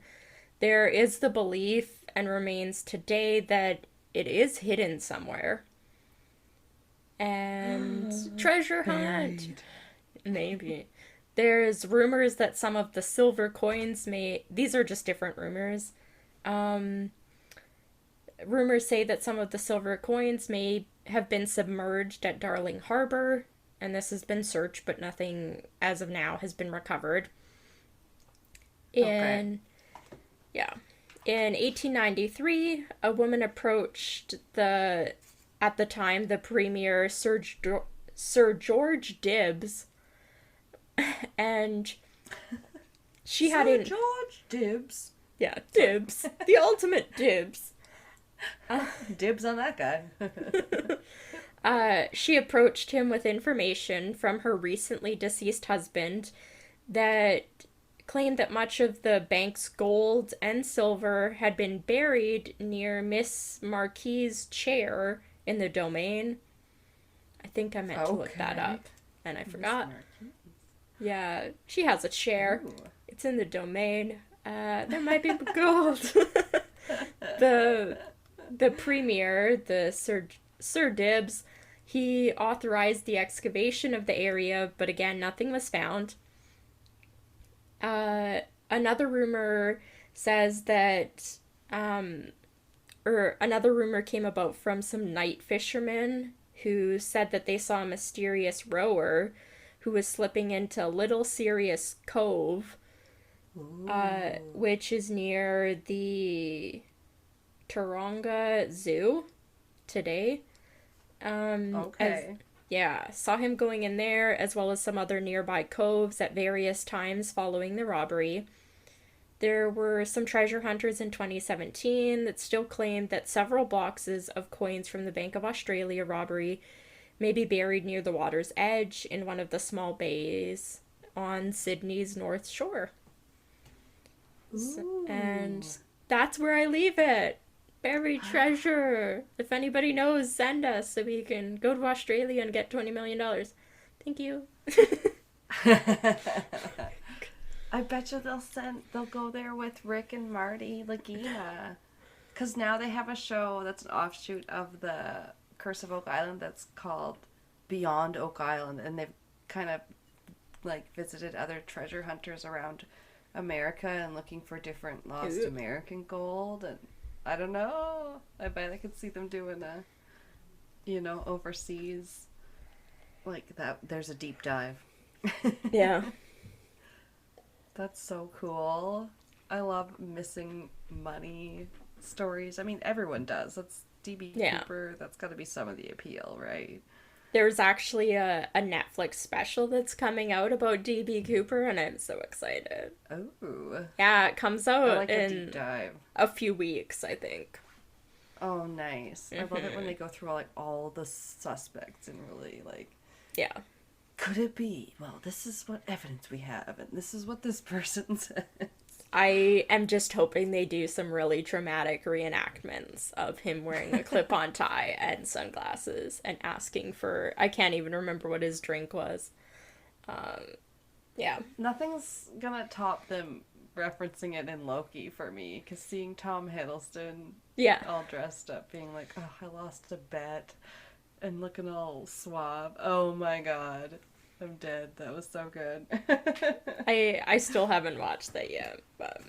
there is the belief and remains today that it is hidden somewhere. And treasure hunt. Buried. Maybe. There's rumors that some of the silver coins these are just different rumors. Rumors say that some of the silver coins may have been submerged at Darling Harbor, and this has been searched, but nothing as of now has been recovered. Okay. Yeah. In 1893, a woman approached at the time, the premier Sir George Dibbs, and she Sir hadn't. George Dibs. Yeah, Dibbs. The ultimate Dibbs. Dibs on that guy. She approached him with information from her recently deceased husband that claimed that much of the bank's gold and silver had been buried near Miss Marquis's chair in the domain. I think I meant to look that Okay. up, and I forgot. Marquis. Yeah, she has a chair. Ooh. It's in the domain. There might be gold. the premier, the Sir Dibbs, he authorized the excavation of the area, but again, nothing was found. Another rumor says that, or another rumor came about from some night fishermen who said that they saw a mysterious rower who was slipping into Little Sirius Cove, which is near the Taronga Zoo today. Okay. Saw him going in there as well as some other nearby coves at various times following the robbery. There were some treasure hunters in 2017 that still claimed that several boxes of coins from the Bank of Australia robbery may be buried near the water's edge in one of the small bays on Sydney's North Shore. And that's where I leave it. Buried treasure. If anybody knows, send us so we can go to Australia and get $20 million. Thank you. I bet you they'll go there with Rick and Marty Lagina. Because now they have a show that's an offshoot of the Curse of Oak Island that's called Beyond Oak Island. And they've kind of like visited other treasure hunters around America and looking for different lost American gold. And I don't know. I bet I could see them doing overseas. Like that. There's a deep dive. Yeah. That's so cool. I love missing money stories. I mean, everyone does. That's D.B. Yeah. Cooper. That's got to be some of the appeal, right? There's actually a Netflix special that's coming out about D.B. Cooper, and I'm so excited. Oh. Yeah, it comes I out like a in deep dive. a few weeks, I think. Oh, nice. I love it when they go through all the suspects and really Yeah. could it be? Well, this is what evidence we have, and this is what this person says. I am just hoping they do some really dramatic reenactments of him wearing a clip-on tie and sunglasses and asking for, I can't even remember what his drink was. Yeah. Nothing's gonna top them referencing it in Loki for me, because seeing Tom Hiddleston Yeah. all dressed up, being like, oh, I lost a bet, and looking all suave. Oh my god. I'm dead. That was so good. I still haven't watched that yet, but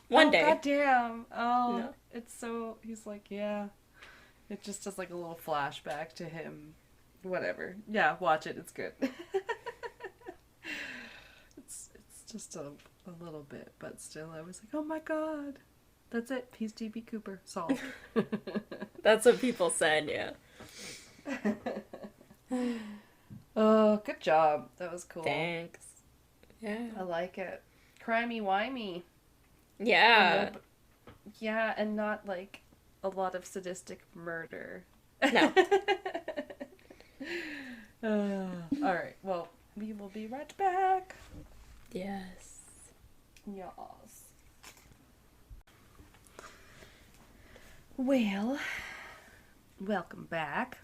one day. God damn. Oh, No. it's so. He's like, yeah. It just does like a little flashback to him. Whatever. Yeah, watch it. It's good. it's just a little bit, but still, I was like, oh my god. That's it. He's DB Cooper. Solved. That's what people said, yeah. Oh, good job. That was cool. Thanks. Yeah. I like it. Crimey-wimey. Yeah. Yeah, and not like a lot of sadistic murder. No. Alright, well, we will be right back. Yes. Yes. Well, welcome back,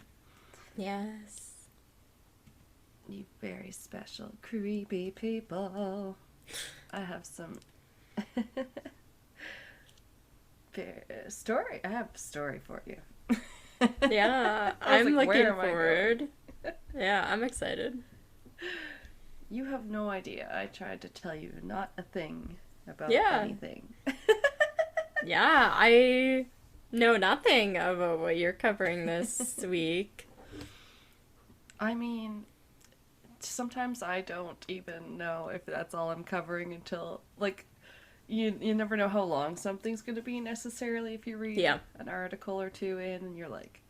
Yes. you very special, creepy people. I have some story. I have a story for you. Yeah, I was I'm like, looking where am I going? forward. Yeah, I'm excited. You have no idea. I tried to tell you not a thing about Yeah. anything. Yeah, I know nothing about what you're covering this week. I mean, sometimes I don't even know if that's all I'm covering until, like, you never know how long something's going to be necessarily if you read Yeah. an article or two in and you're like,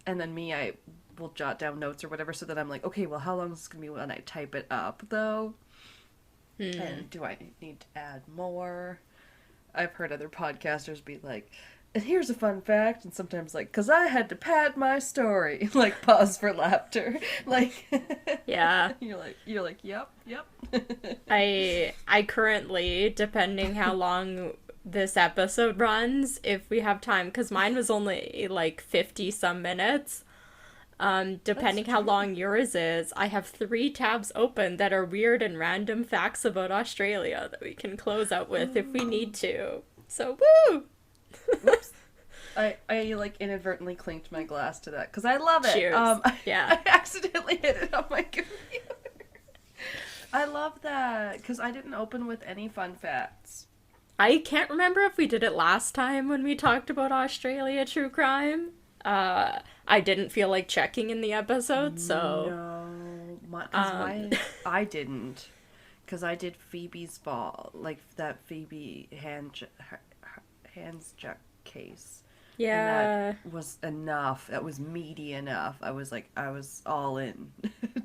and then I will jot down notes or whatever so that I'm like, okay, well, how long is this going to be when I type it up, though? And do I need to add more? I've heard other podcasters be like, and here's a fun fact, and sometimes like, because I had to pad my story, like pause for laughter, like, Yeah. you're like, yep. I currently, depending how long this episode runs, if we have time, because mine was only like 50 some minutes. Depending how long yours is, I have 3 tabs open that are weird and random facts about Australia that we can close out with if we need to. So, woo! I like inadvertently clinked my glass to that because I love it. Cheers. Yeah. I accidentally hit it on my computer. I love that because I didn't open with any fun facts. I can't remember if we did it last time when we talked about Australia true crime. I didn't feel like checking in the episode, so No, I didn't, because I did Phoebe's ball, like that Phoebe hands jack case. yeah. And that was enough. That was meaty enough. I was all in.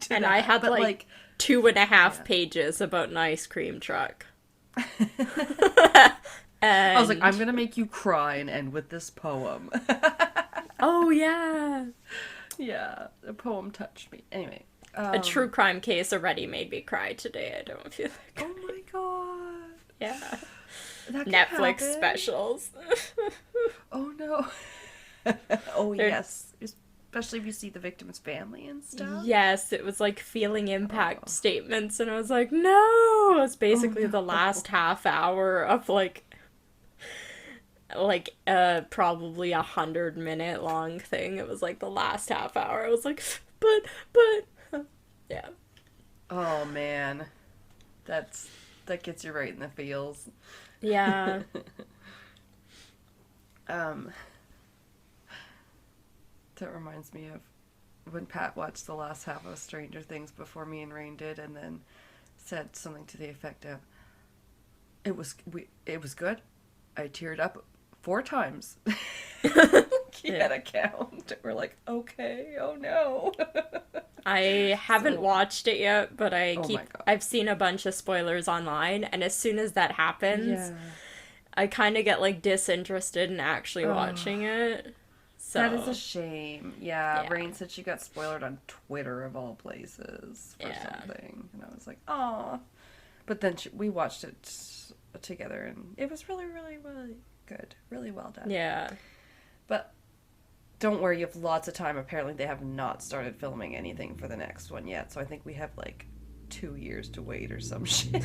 To And that. I had But, like 2.5 pages about an ice cream truck. And I was like, I'm gonna make you cry and end with this poem. oh yeah. Yeah, the poem touched me. Anyway, A true crime case already made me cry today. I don't feel like oh my god. yeah. That could Netflix happen. specials. Oh no. Oh They're- yes, especially if you see the victim's family and stuff. Yes, it was like feeling impact statements, and I was like, no! It's basically the last half hour of like probably 100-minute long thing. It was like the last half hour. I was like, but yeah. Oh man, that gets you right in the feels. Yeah. That reminds me of when Pat watched the last half of Stranger Things before me and Rain did, and then said something to the effect of, it was good. I teared up 4 times. He had a count. We're like, okay, oh no. I haven't So- watched it yet, but my God. I've seen a bunch of spoilers online, and as soon as that happens, Yeah. I kind of get like disinterested in actually watching it. So That is a shame. Yeah, Yeah. Rain said she got spoiled on Twitter of all places for Yeah. something, and I was like, "Aw." But then we watched it together, and it was really, really, really good. Really well done. Yeah. But don't worry, you have lots of time. Apparently, they have not started filming anything for the next one yet, so I think we have like 2 years to wait or some shit.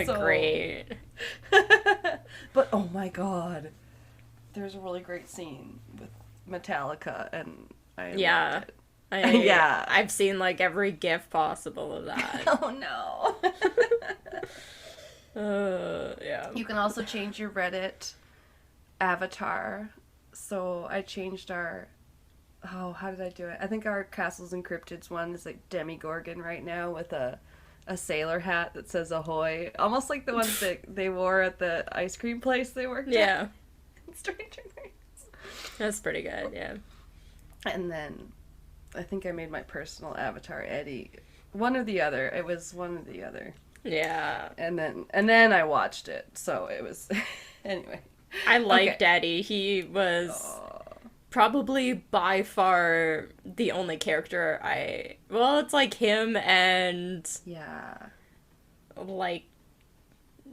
Great. But oh my god, there's a really great scene with Metallica, and I loved it. Yeah. I've seen like every GIF possible of that. Oh no. Yeah. You can also change your Reddit avatar. So I changed our. Oh, how did I do it? I think our Castles and Cryptids one is like Demigorgon right now with a sailor hat that says ahoy. Almost like the ones that they wore at the ice cream place they worked Yeah. at in Stranger Things. That's pretty good, yeah. And then I think I made my personal avatar Eddie. One or the other. It was one or the other. Yeah. And then I watched it. So it was anyway. I liked Okay. Eddie. He was probably by far the only character well, it's like him and Yeah. like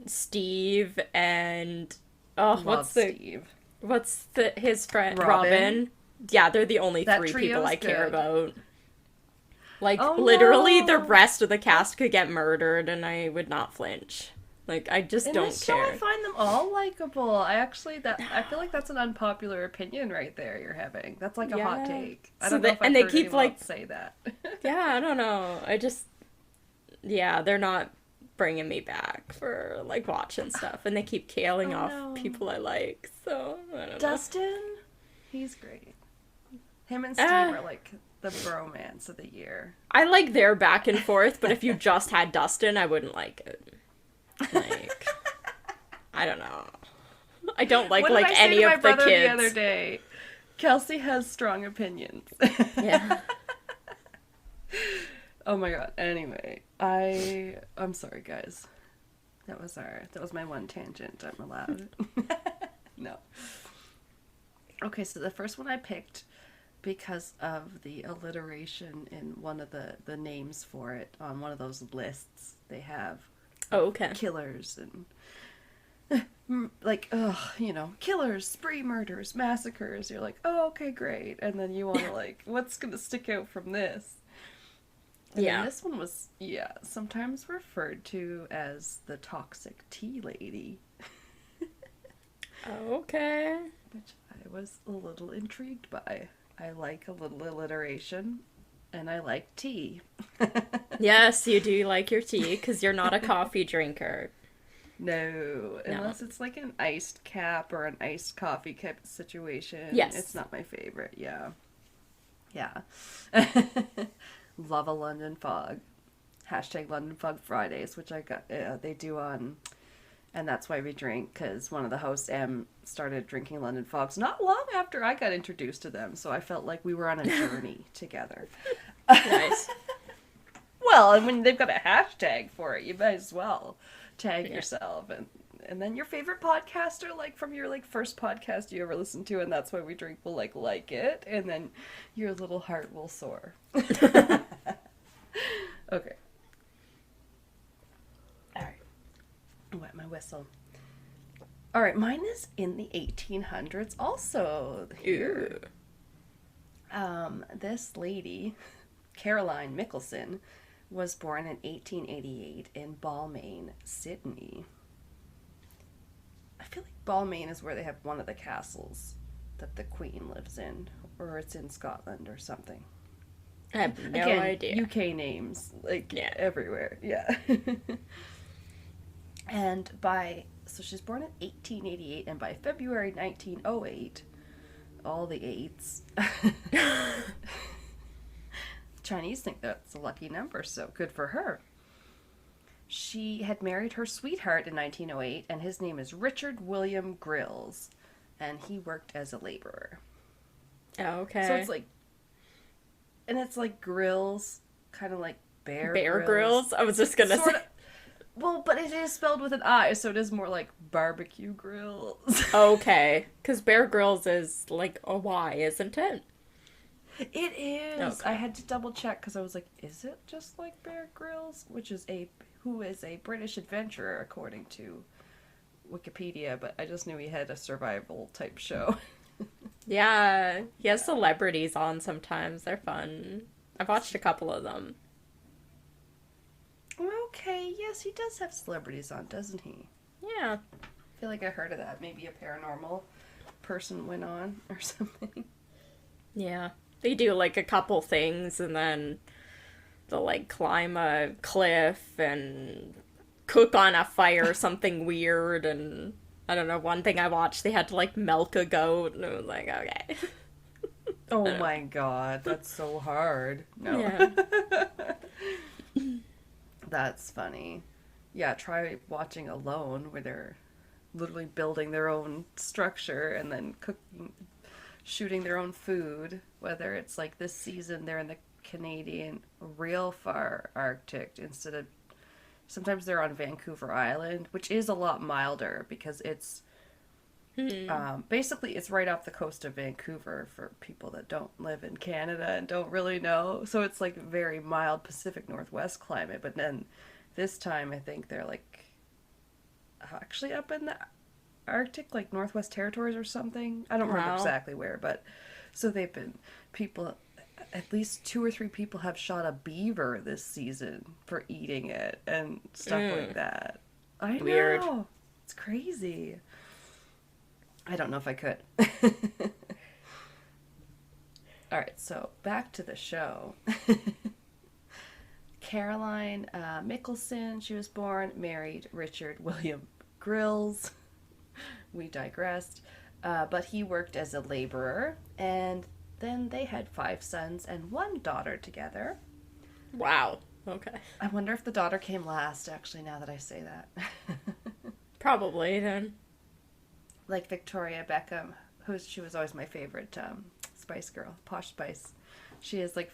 Steve and Love Steve. what's his friend Robin. Yeah, they're the only That three trio's people I care good. about. Like Oh, literally the no. rest of the cast could get murdered and I would not flinch. Like I just In don't this show, care. I find them all likable. I feel like that's an unpopular opinion right there you're having. That's like a hot Yeah. take. I So don't know they- if I've and they heard keep, anyone like- else say that. Yeah, I don't know. Yeah, they're not bringing me back for like watching stuff, and they keep killing Oh, off no. people I like. So I don't know. Dustin, he's great. Him and Steve Ah. are like the bromance of the year. I like their back and forth, but if you just had Dustin, I wouldn't like it. Like, I don't know. I don't like What did I say any to my of the brother kids. the other day? Kelsey has strong opinions. Yeah. Oh my god. Anyway, I'm sorry guys. That was my one tangent. I'm allowed. No. Okay, so the first one I picked because of the alliteration in one of the names for it on one of those lists they have Oh, okay. killers and like killers, spree murders, massacres. You're like, oh, okay, great, and then you want to like, what's gonna stick out from this? And Yeah. then this one was sometimes referred to as the toxic tea lady, Okay. which I was a little intrigued by. I like a little alliteration, and I like tea. Yes, you do like your tea because you're not a coffee drinker. No, unless it's like an iced cap or an iced coffee cup situation. Yes. It's not my favorite, yeah. Yeah. Love a London Fog. Hashtag London Fog Fridays, which I got, they do on, and that's why we drink, because one of the hosts, Em, started drinking London Fogs not long after I got introduced to them, so I felt like we were on a journey together. Nice. Well, and when they've got a hashtag for it, you might as well tag yourself, and then your favorite podcaster, like from your like first podcast you ever listened to, and that's why we drink, will like it, and then your little heart will soar. Okay. All right. Wet my whistle. All right, mine is in the 1800s also here. This lady, Caroline Mickelson, was born in 1888 in Balmain, Sydney. I feel like Balmain is where they have one of the castles that the Queen lives in, or it's in Scotland or something. I have no Again, idea. UK names, like, Yeah. everywhere. Yeah. And so she's born in 1888, and by February 1908, all the eights, Chinese think that's a lucky number, so good for her. She had married her sweetheart in 1908, and his name is Richard William Grills, and he worked as a laborer. Oh, okay. So it's like Grills, kind of like Bear Grylls? I was just gonna say. Sorta. Well, but it is spelled with an I, so it is more like barbecue grills. Okay, because Bear Grylls is like a Y, isn't it? It is. Okay. I had to double check because I was like, is it just like Bear Grylls, who is a British adventurer according to Wikipedia, but I just knew he had a survival type show. Yeah, he has celebrities on sometimes. They're fun. I've watched a couple of them. Okay, yes, he does have celebrities on, doesn't he? Yeah. I feel like I heard of that. Maybe a paranormal person went on or something. Yeah. They do like a couple things and then they'll like climb a cliff and cook on a fire or something weird, and I don't know, one thing I watched they had to like milk a goat and it was like, okay. Oh my god, that's so hard. No. Yeah. That's funny. Yeah, try watching Alone, where they're literally building their own structure and then cooking, shooting their own food. Whether it's like this season they're in the Canadian real far Arctic instead of sometimes they're on Vancouver Island, which is a lot milder because it's basically it's right off the coast of Vancouver for people that don't live in Canada and don't really know. So it's like very mild Pacific Northwest climate. But then this time I think they're like actually up in the Arctic, like Northwest Territories or something. I don't remember Wow. exactly where, but so they've been people. At least 2 or 3 people have shot a beaver this season for eating it and stuff like that. I know. Weird. It's crazy. I don't know if I could. All right, so back to the show. Caroline Mickelson, she was born, married Richard William Grills. We digressed. But he worked as a laborer, and then they had 5 sons and 1 daughter together. Wow. Okay. I wonder if the daughter came last, actually, now that I say that. Probably then. Like Victoria Beckham, she was always my favorite Spice Girl, Posh Spice. She has like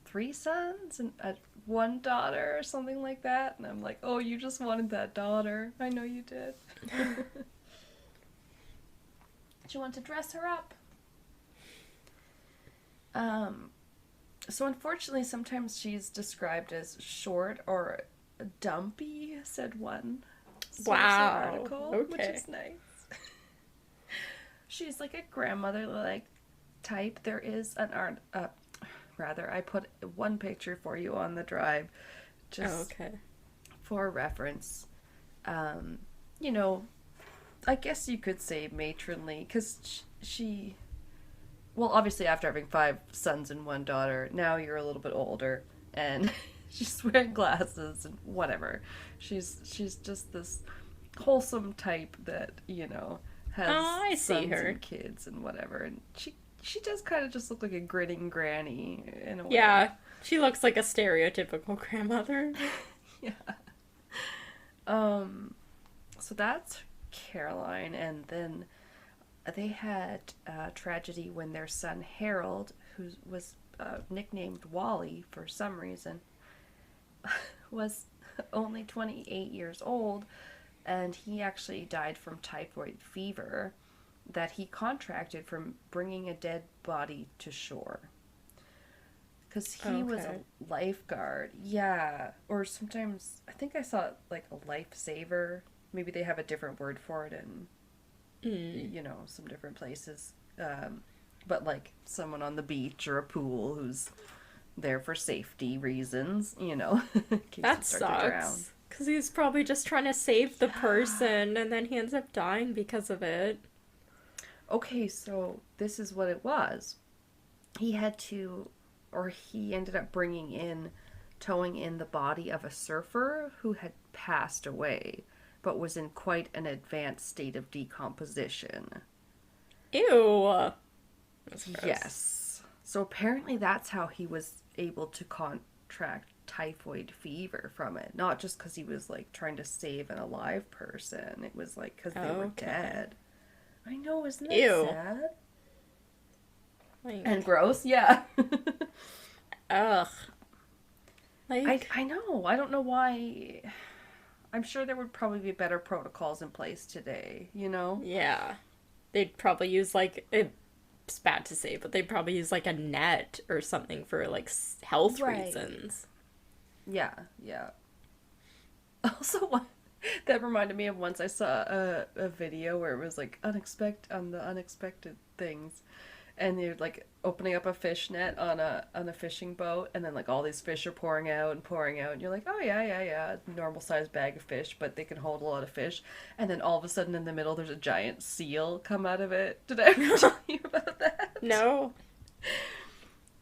3 sons and 1 daughter or something like that. And I'm like, oh, you just wanted that daughter. I know you did. She wanted to dress her up. So unfortunately, sometimes she's described as short or dumpy, said one Wow. article, which Okay. is nice. She's like a grandmother-like type. There is an art, rather, I put one picture for you on the drive, just Okay. for reference. You know, I guess you could say matronly, because she, well, obviously after having 5 sons and 1 daughter, now you're a little bit older, and she's wearing glasses and whatever. She's just this wholesome type that, you know, has Oh, I see sons her. and kids and whatever, and she does kind of just look like a grinning granny in a way. Yeah. She looks like a stereotypical grandmother. Yeah. So that's Caroline, and then they had a tragedy when their son Harold, who was nicknamed Wally for some reason, was only 28 years old, and he actually died from typhoid fever that he contracted from bringing a dead body to shore. Because he was a Okay. lifeguard. Yeah. Or sometimes, I think I saw it like a lifesaver. Maybe they have a different word for it in, you know, some different places. But like someone on the beach or a pool who's there for safety reasons, you know, in case That you start to drown. sucks. Because he's probably just trying to save the person and then he ends up dying because of it. Okay, so this is what it was. He had to, or he ended up towing in the body of a surfer who had passed away, but was in quite an advanced state of decomposition. Ew. That's gross. Yes. So apparently that's how he was able to contract typhoid fever from it. Not just because he was like trying to save an alive person. It was like because they were Okay. dead. I know, isn't that Ew. sad? Like, And gross, yeah. ugh. Like, I know. I don't know why. I'm sure there would probably be better protocols in place today, you know? yeah. They'd probably use, like, it's bad to say, but they'd probably use, like, a net or something for, like, health Right. reasons. Yeah, yeah. Also, That reminded me of once I saw a video where it was like unexpected things, and you're like opening up a fish net on a fishing boat, and then like all these fish are pouring out, and you're like, oh yeah, yeah, yeah, normal sized bag of fish, but they can hold a lot of fish, and then all of a sudden in the middle there's a giant seal come out of it. Did I ever tell you about that? No.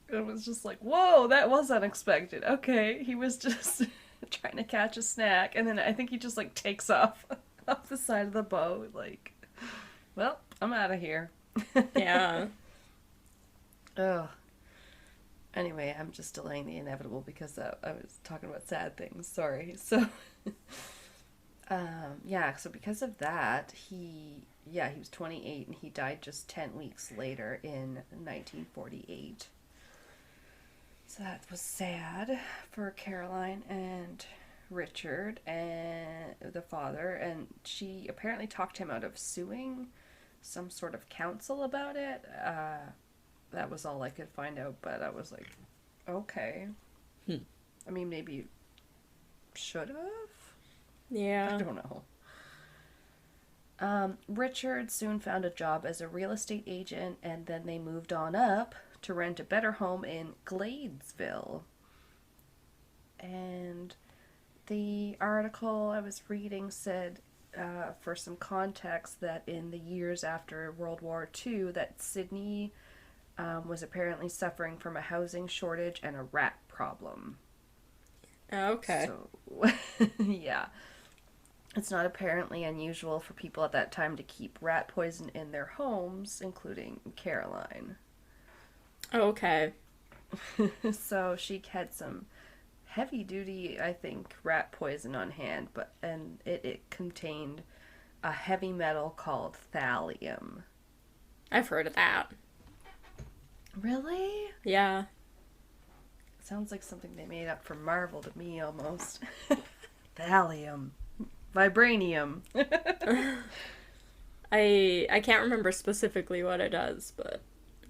It was just like, whoa, that was unexpected. Okay, he was just trying to catch a snack, and then I think he just like takes off off the side of the boat, like, well, I'm out of here. Yeah. Ugh. Anyway, I'm just delaying the inevitable because I was talking about sad things. Sorry. So, yeah. So because of that, he was 28 and he died just 10 weeks later in 1948. So that was sad for Caroline and Richard and the father, and she apparently talked him out of suing some sort of council about it. That was all I could find out, but I was like, okay. I mean, maybe should have? I Yeah. don't know. Richard soon found a job as a real estate agent, and then they moved on up to rent a better home in Gladesville. And the article I was reading said, for some context, that in the years after World War II, that Sydney was apparently suffering from a housing shortage and a rat problem. Okay. So, yeah. It's not apparently unusual for people at that time to keep rat poison in their homes, including Caroline. Okay. So she had some heavy duty, I think, rat poison on hand, and it contained a heavy metal called thallium. I've heard of that. Really? Yeah. Sounds like something they made up for Marvel to me almost. Thallium. Vibranium. I can't remember specifically what it does, but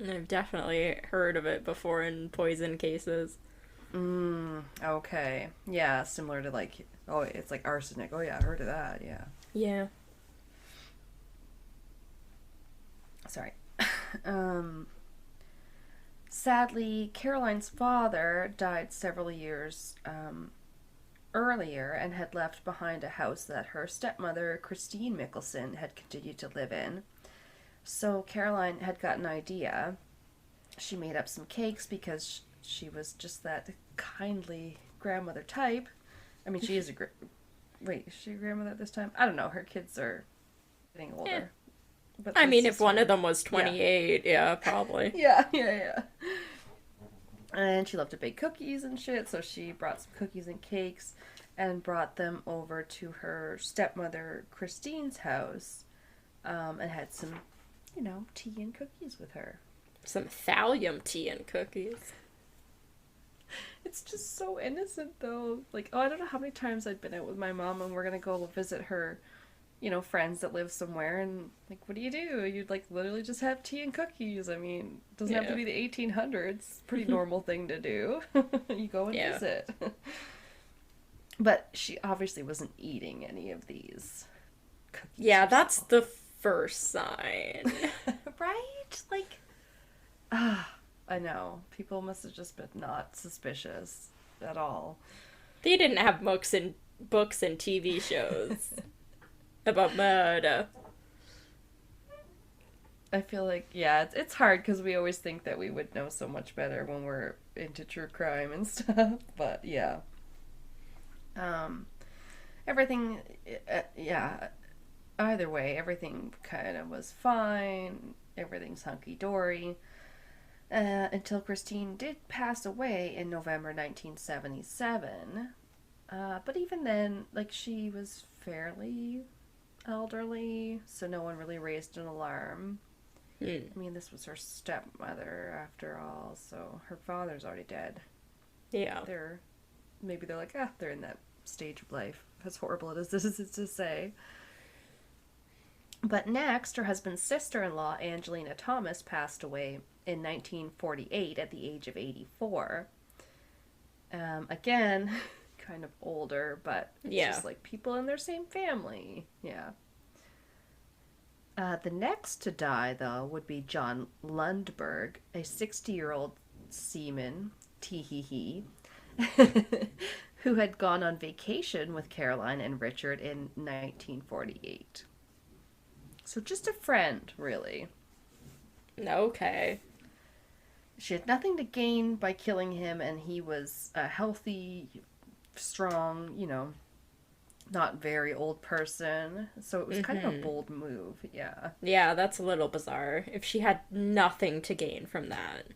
I've definitely heard of it before in poison cases. Okay. Yeah, similar to like, oh, it's like arsenic. Oh yeah, I heard of that. Yeah. Yeah. Sorry. um Sadly, Caroline's father died several years earlier and had left behind a house that her stepmother, Christine Mickelson, had continued to live in. So Caroline had got an idea. She made up some cakes because she was just that kindly grandmother type. I mean, she is a wait, is she a grandmother at this time? I don't know. Her kids are getting older. Yeah. But I this mean, is if one her- of them was 28, yeah, probably. Yeah, yeah, yeah. And she loved to bake cookies and shit, so she brought some cookies and cakes and brought them over to her stepmother Christine's house, and had some, tea and cookies with her. Some thallium tea and cookies. It's just so innocent, though. Like, oh, I don't know how many times I'd been out with my mom and we're gonna go visit her, friends that live somewhere, and like, what do? You'd like literally just have tea and cookies. I mean, it doesn't have to Yeah. be the 1800s. Pretty normal thing to do. You go and Yeah. visit. But she obviously wasn't eating any of these cookies. Yeah, that's herself. the first sign. Right? Like, I know. People must have just been not suspicious at all. They didn't have books and TV shows about murder. I feel like, yeah, it's hard because we always think that we would know so much better when we're into true crime and stuff. But yeah, everything, yeah. Either way, everything kind of was fine. Everything's hunky dory. Until Christine did pass away in November 1977. But even then, like, she was fairly elderly, so no one really raised an alarm. I mean, this was her stepmother after all, so her father's already dead. Yeah. Maybe they're like, they're in that stage of life, as horrible as this is to say. But next, her husband's sister-in-law, Angelina Thomas, passed away in 1948 at the age of 84. Again, kind of older, but it's Yeah. just like people in their same family. Yeah. The next to die, though, would be John Lundberg, a 60-year-old seaman, tee hee hee, who had gone on vacation with Caroline and Richard in 1948. So just a friend, really. Okay. She had nothing to gain by killing him, and he was a healthy, strong, not very old person. So it was kind of a bold move. Yeah. Yeah, that's a little bizarre. If she had nothing to gain from that.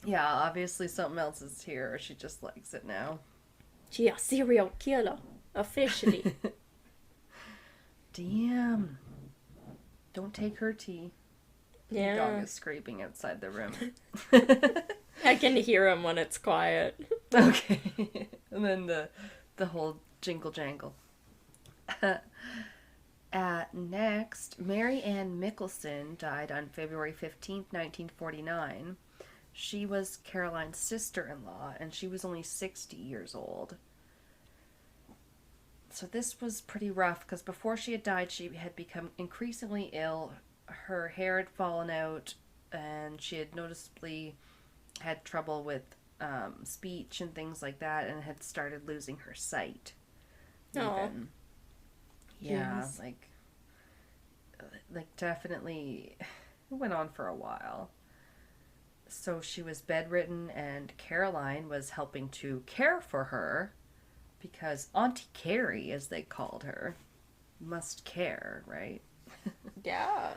Yeah, obviously something else is here. She just likes it now. She a serial killer. Officially. Damn. Don't take her tea. The dog Yeah. is scraping outside the room. I can hear him when it's quiet. Okay. And then the whole jingle jangle. Next, Mary Ann Mickelson died on February 15th, 1949. She was Caroline's sister-in-law, and she was only 60 years old. So this was pretty rough, because before she had died, she had become increasingly ill. Her hair had fallen out, and she had noticeably had trouble with speech and things like that, and had started losing her sight. Aw. Even. Yeah, Jeez. like definitely it went on for a while. So she was bedridden, and Caroline was helping to care for her because Auntie Carrie, as they called her, must care, right? Yeah.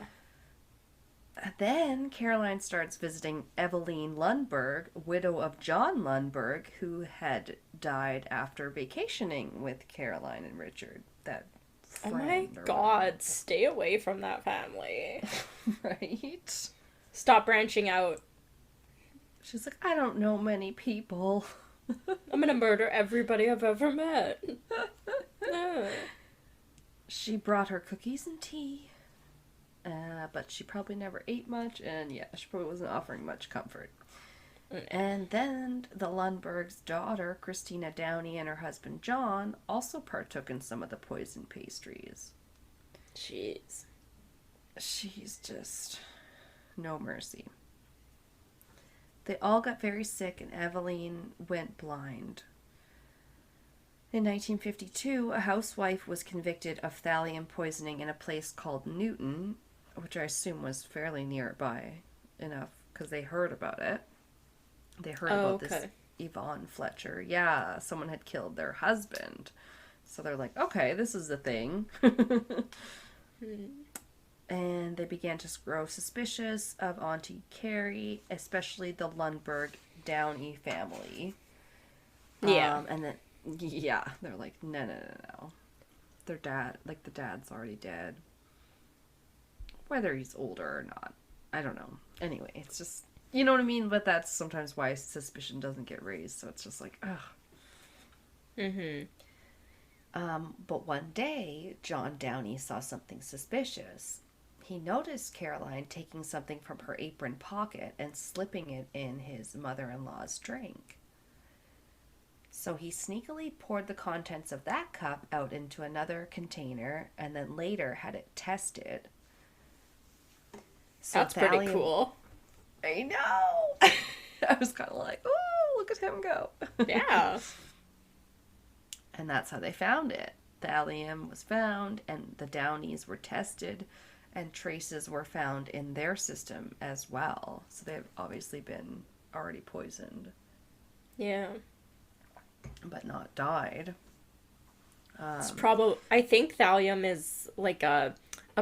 Then Caroline starts visiting Eveline Lundberg, widow of John Lundberg, who had died after vacationing with Caroline and Richard. That Oh friend my or god, stay away from that family. whatever. Right? Stop branching out. She's like, I don't know many people. I'm gonna murder everybody I've ever met. She brought her cookies and tea, but she probably never ate much, and yeah, she probably wasn't offering much comfort. And then the Lundberg's daughter, Christina Downey, and her husband John also partook in some of the poison pastries. Jeez. She's just no mercy. They all got very sick, and Eveline went blind. In 1952, a housewife was convicted of thallium poisoning in a place called Newton, which I assume was fairly nearby enough because they heard about it. They heard about this Yvonne Fletcher. Yeah, someone had killed their husband. So they're like, okay, this is the thing. And they began to grow suspicious of Auntie Carrie, especially the Lundberg Downey family. Yeah. And then, yeah, they're like, no. Their dad, like the dad's already dead. Whether he's older or not, I don't know. Anyway, it's just, you know what I mean? But that's sometimes why suspicion doesn't get raised. So it's just like, ugh. But one day, John Downey saw something suspicious. He noticed Caroline taking something from her apron pocket and slipping it in his mother-in-law's drink. So he sneakily poured the contents of that cup out into another container and then later had it tested. So That's pretty cool. I know! I was kind of like, oh, look at him go. Yeah. And that's how they found it. Thallium was found, and the Downeys were tested, and traces were found in their system as well. So they've obviously been already poisoned, Yeah. but not died. It's probably. I think thallium is like a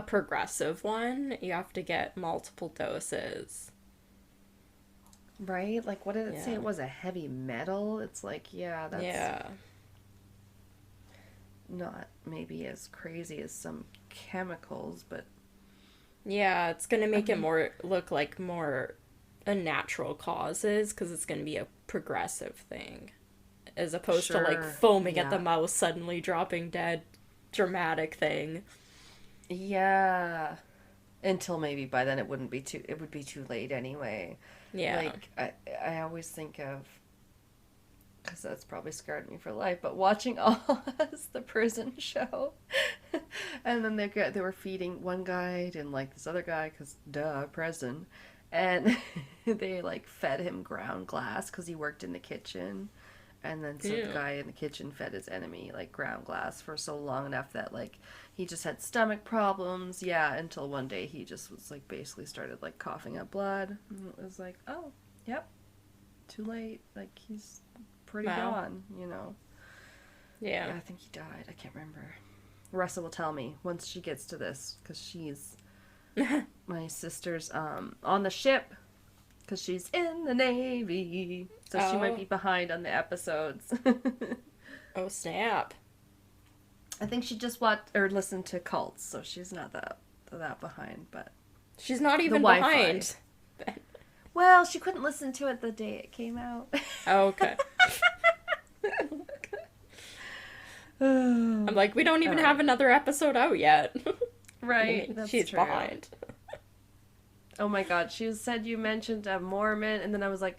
progressive one. You have to get multiple doses. Right? Like, what did it say? Yeah. It was a heavy metal? It's like, yeah, that's Yeah. not maybe as crazy as some chemicals, but Yeah, it's gonna make it more look like more unnatural causes because it's gonna be a progressive thing, as opposed to like Sure, foaming at the yeah. mouth, suddenly dropping dead, dramatic thing. yeah. Until maybe by then it would be too late anyway. Yeah. Like I always think of because that's probably scarred me for life. But watching Oz, the prison show, and then they were feeding one guy didn't like this other guy because duh, prison, and they like fed him ground glass because he worked in the kitchen, and then so the Ew. guy in the kitchen fed his enemy like ground glass for so long enough that like he just had stomach problems. Yeah, until one day he just was like basically started like coughing up blood. And it was like, oh, yep, too late. Like he's pretty Wow. gone, you know. Yeah. Yeah, I think he died. I can't remember. Russa will tell me once she gets to this because she's my sister's on the ship because she's in the Navy, so she might Oh. be behind on the episodes. Oh, snap. I think she just watched or listened to Cults, so she's not that behind. But She's not even Wi-Fi. behind. well, she couldn't listen to it the day it came out. Oh, okay. I'm like, we don't even have another episode out yet. right, I mean, that's she's true. behind. Oh my god, she said you mentioned a Mormon, and then I was like,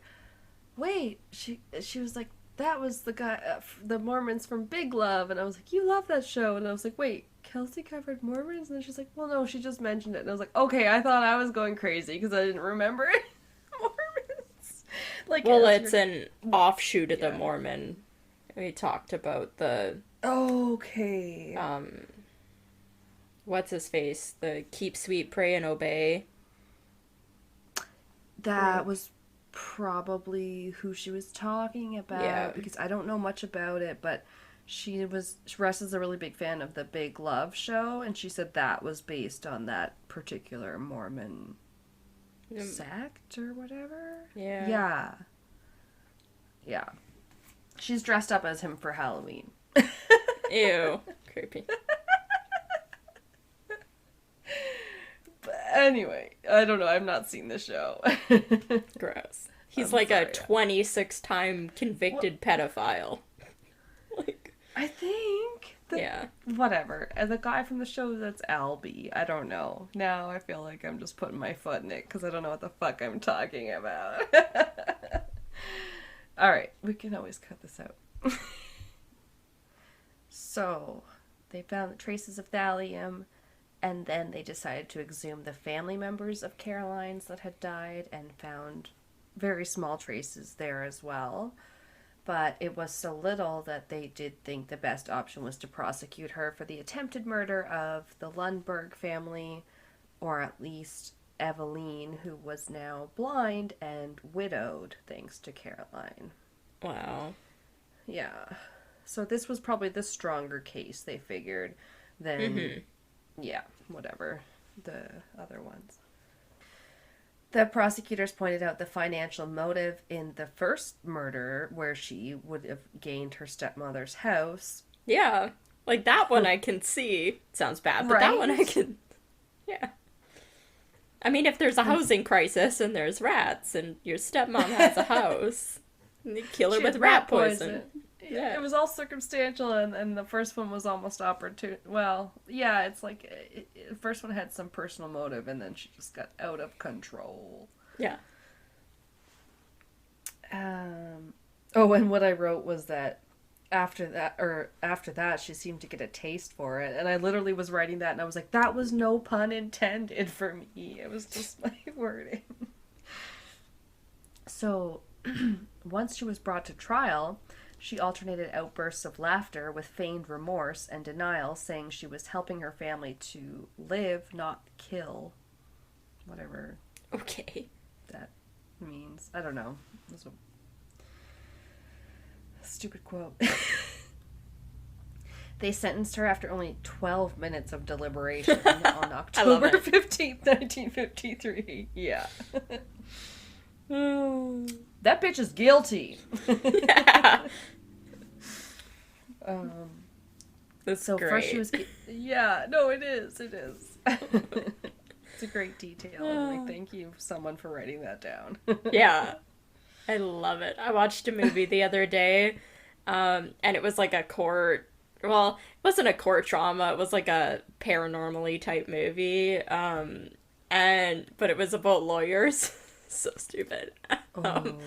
wait, she was like, that was the guy, the Mormons from Big Love, and I was like, you love that show, and I was like, wait, Kelsey covered Mormons, and then she's like, well, no, she just mentioned it, and I was like, okay, I thought I was going crazy because I didn't remember it. Mormons, like, Well, as it's you're- an offshoot of the Yeah. Mormon. We talked about the okay, what's his face? The keep sweet, pray and obey. that was probably who she was talking about Yeah. because I don't know much about it, but Russ is a really big fan of the Big Love show, and she said that was based on that particular Mormon sect or whatever. Yeah. Yeah. Yeah. She's dressed up as him for Halloween. Ew. Creepy. But anyway, I don't know. I've not seen the show. Gross. He's I'm like sorry. a 26-time convicted pedophile. Like, I think that yeah. whatever. And the guy from the show that's Albie. I don't know. Now I feel like I'm just putting my foot in it because I don't know what the fuck I'm talking about. All right, we can always cut this out. So, they found the traces of thallium, and then they decided to exhume the family members of Caroline's that had died and found very small traces there as well. But it was so little that they did think the best option was to prosecute her for the attempted murder of the Lundberg family, or at least Eveline, who was now blind and widowed thanks to Caroline. Wow. Yeah. So this was probably the stronger case, they figured, than, yeah, whatever, the other ones. The prosecutors pointed out the financial motive in the first murder, where she would have gained her stepmother's house. Yeah. Like that one I can see. Sounds bad, but that one I Right? can. Yeah. I mean, if there's a housing crisis and there's rats and your stepmom has a house, and you kill her She with had rat poison. Yeah. It was all circumstantial, and the first one was almost opportune. Well, yeah, it's like the first one had some personal motive, and then she just got out of control. Yeah. Oh, and what I wrote was that after that, she seemed to get a taste for it, and I literally was writing that, and I was like, that was no pun intended for me. It was just my wording. So, once she was brought to trial, she alternated outbursts of laughter with feigned remorse and denial, saying she was helping her family to live, not kill. Whatever Okay. that means. I don't know. It was a stupid quote. They sentenced her after only 12 minutes of deliberation on I love October it. 15th, 1953. Yeah. That bitch is guilty. Yeah. That's So great. first she was, yeah, no, it is. It's a great detail. And like, thank you, someone, for writing that down. Yeah. I love it. I watched a movie the other day, and it was like a court. Well, it wasn't a court drama. It was like a paranormally type movie. But it was about lawyers. So stupid. Oh,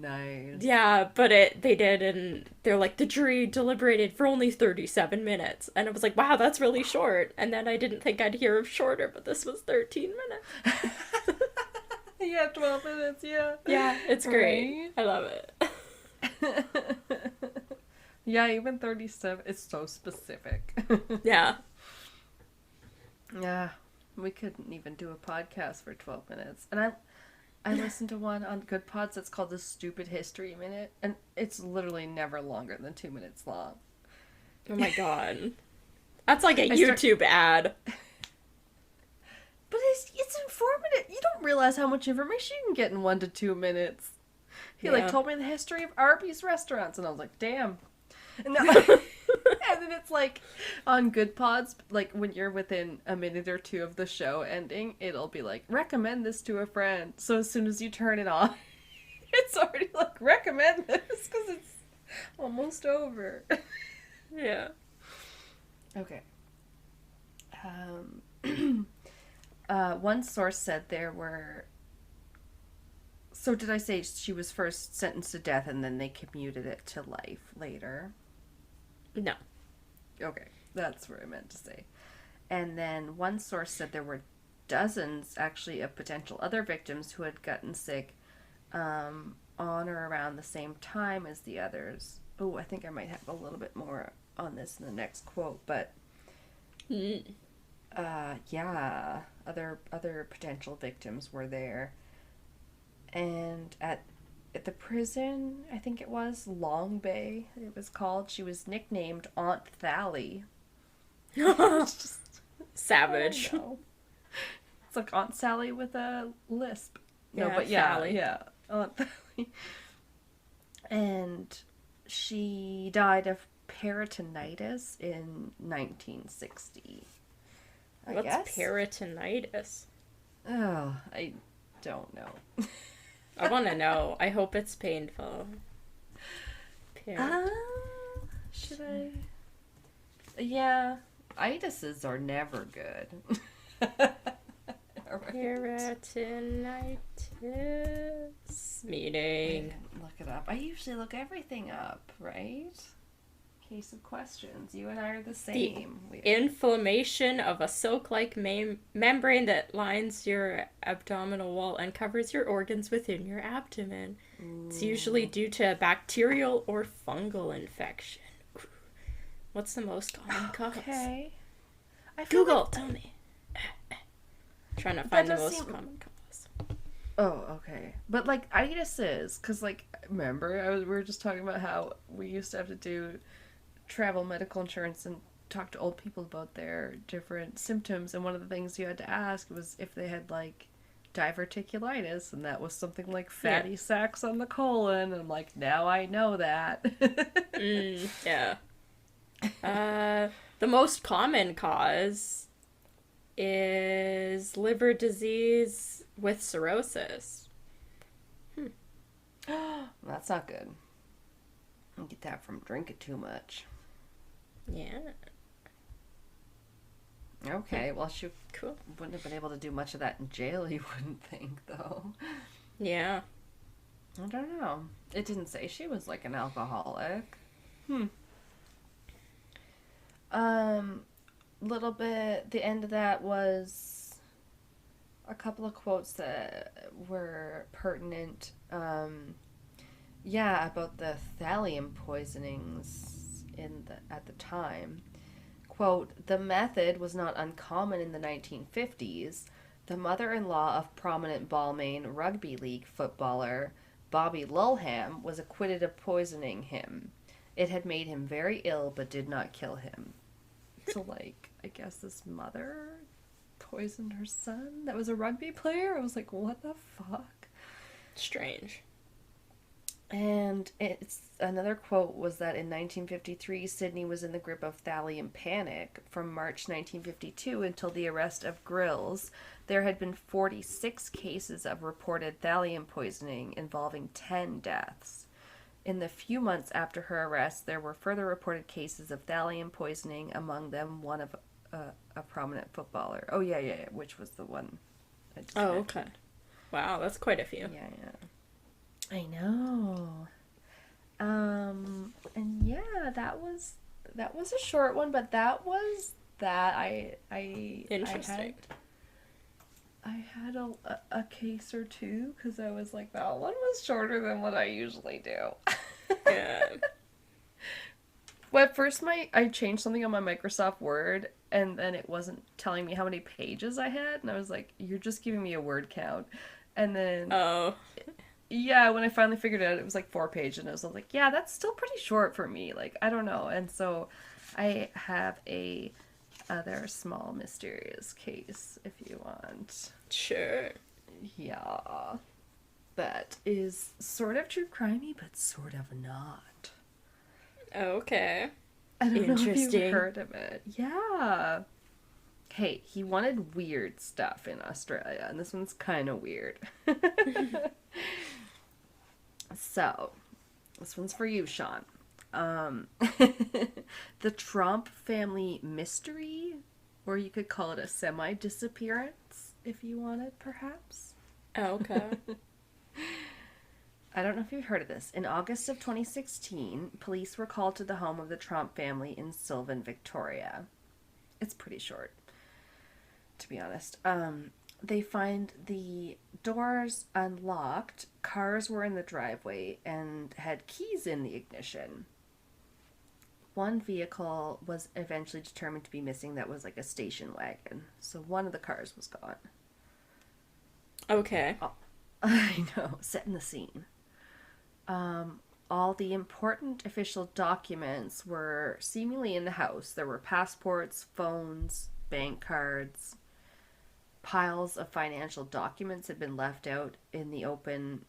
nice. Yeah, but they did, and they're like, the jury deliberated for only 37 minutes. And I was like, wow, that's really short. And then I didn't think I'd hear of shorter, but this was 13 minutes. Yeah, 12 minutes, yeah. Yeah, it's great. Right? I love it. Yeah, even 37. It's so specific. Yeah. Yeah, we couldn't even do a podcast for 12 minutes. And I listened to one on Good Pods that's called the Stupid History Minute, and it's literally never longer than 2 minutes long. Oh my god. That's like a I start- YouTube ad. But it's informative. You don't realize how much information you can get in 1 to 2 minutes. He like Yeah. told me the history of Arby's restaurants, and I was like, damn. And, then it's like on Good Pods, like when you're within a minute or two of the show ending, it'll be like, recommend this to a friend. So as soon as you turn it on, it's already like, recommend this because it's almost over. Yeah. Okay. One source said there were. So did I say she was first sentenced to death and then they commuted it to life later? No. Okay, that's what I meant to say. And then one source said there were dozens, actually, of potential other victims who had gotten sick on or around the same time as the others. Oh, I think I might have a little bit more on this in the next quote, but yeah, other potential victims were there. And at the prison, I think it was Long Bay, it was called, she was nicknamed Aunt Thally. It's just, Savage. I know. It's like Aunt Sally with a lisp. No, Yeah, but yeah, Sally. yeah, Aunt Thally. And she died of peritonitis in 1960. I What's guess. peritonitis? Oh, I don't know. I want to know. I hope it's painful. Should I? Yeah, itises are never good. Alright. Peritonitis meeting. Look it up. I usually look everything up, right? Case of questions. You and I are the same. Inflammation of a silk-like membrane that lines your abdominal wall and covers your organs within your abdomen. It's usually due to a bacterial or fungal infection. What's the most common cause? Okay. I feel Google, like- tell me. Trying to find the does most seem- common cause. Oh, okay. But like itises, because like remember we were just talking about how we used to have to do travel medical insurance and talk to old people about their different symptoms, and one of the things you had to ask was if they had like diverticulitis, and that was something like fatty sacs on the colon, and I'm like, now I know that. Yeah. The most common cause is liver disease with cirrhosis. That's not good. You get that from drinking too much. Yeah. Okay, well, she Cool. wouldn't have been able to do much of that in jail, you wouldn't think, though. Yeah. I don't know. It didn't say she was like an alcoholic. Little bit, the end of that was a couple of quotes that were pertinent. Yeah, about the thallium poisonings at the time. Quote, the method was not uncommon in the 1950s. The mother-in-law of prominent Balmain rugby league footballer Bobby Lulham was acquitted of poisoning him. It had made him very ill but did not kill him. So, like, I guess this mother poisoned her son that was a rugby player? I was like, what the fuck? Strange. And it's another quote was that in 1953, Sydney was in the grip of thallium panic. From March 1952 until the arrest of Grills, there had been 46 cases of reported thallium poisoning involving 10 deaths. In the few months after her arrest, there were further reported cases of thallium poisoning, among them one of a prominent footballer. Oh, yeah, which was the one I just mentioned. Okay. Wow, that's quite a few. Yeah, yeah. I know. And yeah, that was a short one, but that was that. Interesting. I had a case or two because I was like, that one was shorter than what I usually do. Yeah. Well, at first I changed something on my Microsoft Word and then it wasn't telling me how many pages I had, and I was like, you're just giving me a word count. And then Oh. yeah, when I finally figured it out, it was like 4 pages, and I was like, yeah, that's still pretty short for me. Like, I don't know. And so I have a other small mysterious case if you want. Sure. Yeah. That is sort of true crimey, but sort of not. Okay. I don't know if you've Interesting. heard of it. Yeah. Hey, he wanted weird stuff in Australia, and this one's kind of weird. So, this one's for you, Sean. Um, the Trump family mystery, or you could call it a semi disappearance if you wanted, perhaps. Okay. I don't know if you've heard of this. In August of 2016, police were called to the home of the Trump family in Sylvan, Victoria. It's pretty short, to be honest. They find the doors unlocked, cars were in the driveway, and had keys in the ignition. One vehicle was eventually determined to be missing that was like a station wagon. So one of the cars was gone. Okay. Oh, I know, setting the scene. All the important official documents were seemingly in the house. There were passports, phones, bank cards. Piles of financial documents had been left out in the open,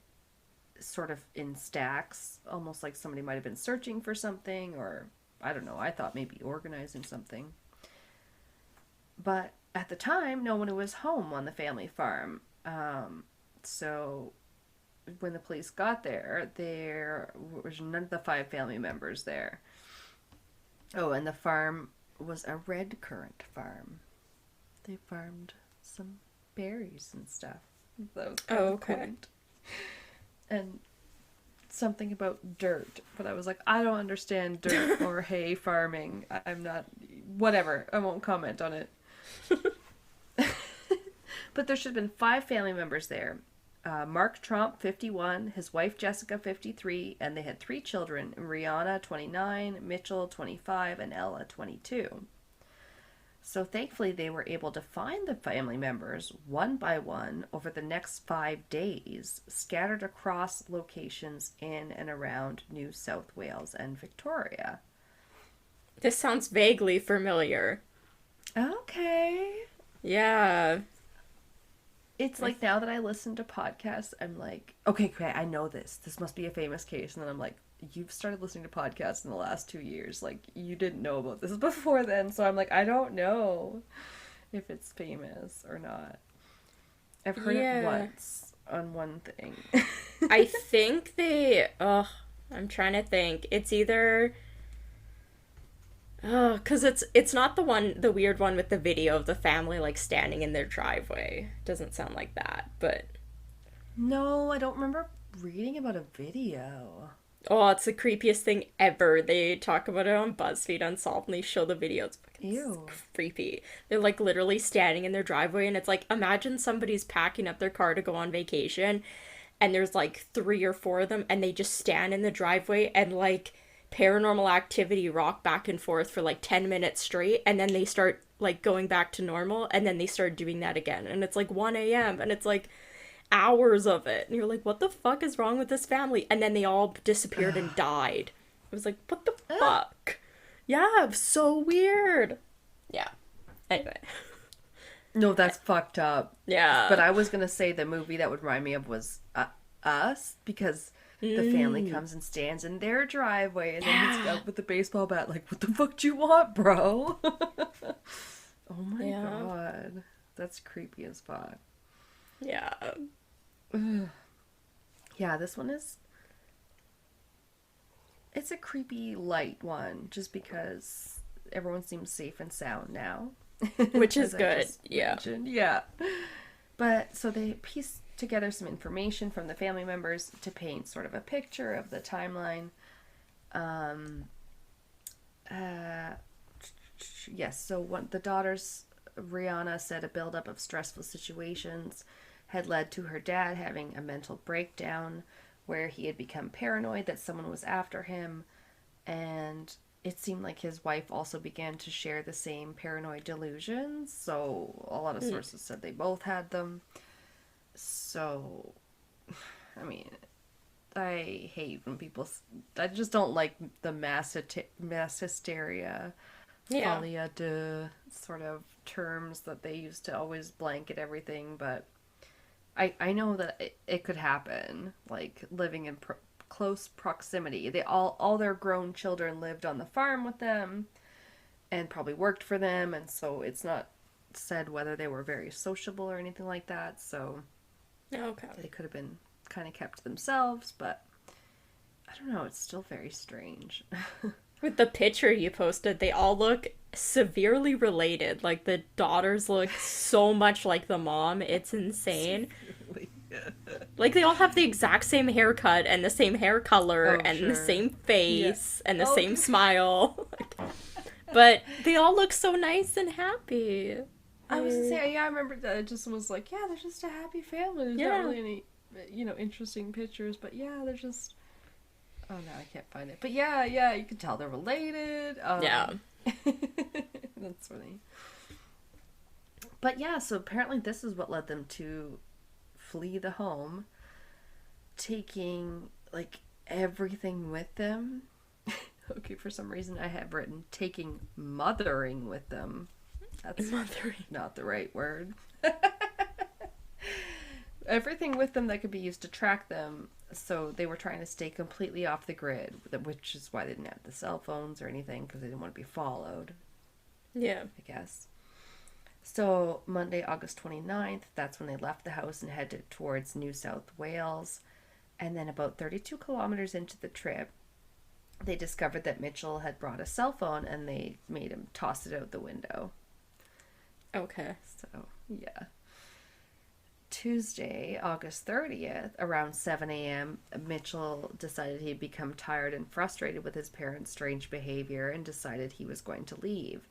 sort of in stacks, almost like somebody might have been searching for something, or I don't know, I thought maybe organizing something. But at the time, no one was home on the family farm. So when the police got there was none of the 5 family members there. Oh, and the farm was a red currant farm. They farmed some berries and stuff. That was kind Oh, of okay. quaint. And something about dirt, but I was like, I don't understand dirt or hay farming. I'm not, whatever. I won't comment on it. But there should have been 5 family members there. Mark Trump, 51, his wife Jessica, 53, and they had 3 children: Rihanna, 29, Mitchell, 25, and Ella, 22. So thankfully, they were able to find the family members one by one over the next 5 days, scattered across locations in and around New South Wales and Victoria. This sounds vaguely familiar. Okay. Yeah. It's like now that I listen to podcasts, I'm like, okay, I know this. This must be a famous case. And then I'm like, you've started listening to podcasts in the last 2 years. Like, you didn't know about this before then. So I'm like, I don't know if it's famous or not. I've heard it Yeah. once on one thing. I think they. Ugh. I'm trying to think. It's either. Oh, cause it's not the weird one with the video of the family like standing in their driveway. Doesn't sound like that, but No, I don't remember reading about a video. oh, it's the creepiest thing ever. They talk about it on BuzzFeed Unsolved, and they show the video. It's fucking Ew. creepy. They're like literally standing in their driveway, and it's like imagine somebody's packing up their car to go on vacation, and there's like 3 or 4 of them, and they just stand in the driveway and like paranormal activity rock back and forth for like 10 minutes straight, and then they start like going back to normal, and then they start doing that again, and it's like 1 a.m. and it's like hours of it, and you're like, what the fuck is wrong with this family? And then they all disappeared and died. It was like, what the fuck? Yeah, it was so weird. Yeah. Anyway. No, that's fucked up. Yeah. But I was gonna say the movie that would remind me of was Us, because the family comes and stands in their driveway, and then he's up with the baseball bat, like, what the fuck do you want, bro? Oh my Yeah. god. That's creepy as fuck. Yeah. Yeah, this one is. It's a creepy light one, just because everyone seems safe and sound now. Which is As I good. just Yeah. mentioned. Yeah. But so together some information from the family members to paint sort of a picture of the timeline. Yes, so the daughters, Rihanna said a buildup of stressful situations had led to her dad having a mental breakdown where he had become paranoid that someone was after him, and it seemed like his wife also began to share the same paranoid delusions, so a lot of sources said they both had them. So, I mean, I hate when people. I just don't like the mass hysteria, Yeah. folie à deux sort of terms that they use to always blanket everything. But I know that it could happen. Like living in close proximity, they all their grown children lived on the farm with them, and probably worked for them, and so it's not said whether they were very sociable or anything like that. So Okay. they could have been kind of kept to themselves, but I don't know, it's still very strange. With the picture you posted, they all look severely related. Like the daughters look so much like the mom. It's insane. Really. Like they all have the exact same haircut and the same hair color Oh, and the sure. same face and the Oh, same good. smile. But they all look so nice and happy. I was gonna say, yeah, I remember that it just was like, yeah, they're just a happy family. There's Yeah. not really any, interesting pictures, but yeah, they're just. Oh no, I can't find it. But yeah, you can tell they're related. Yeah. That's funny. But yeah, so apparently this is what led them to flee the home, taking like everything with them. Okay, for some reason I have written taking mothering with them. That's Mothering. not the right word. Everything with them that could be used to track them. So they were trying to stay completely off the grid, which is why they didn't have the cell phones or anything, because they didn't want to be followed, Yeah. I guess. So Monday, August 29th, that's when they left the house and headed towards New South Wales. And then about 32 kilometers into the trip, they discovered that Mitchell had brought a cell phone, and they made him toss it out the window. Okay. So, yeah. Tuesday, August 30th, around 7 a.m., Mitchell decided he'd become tired and frustrated with his parents' strange behavior and decided he was going to leave.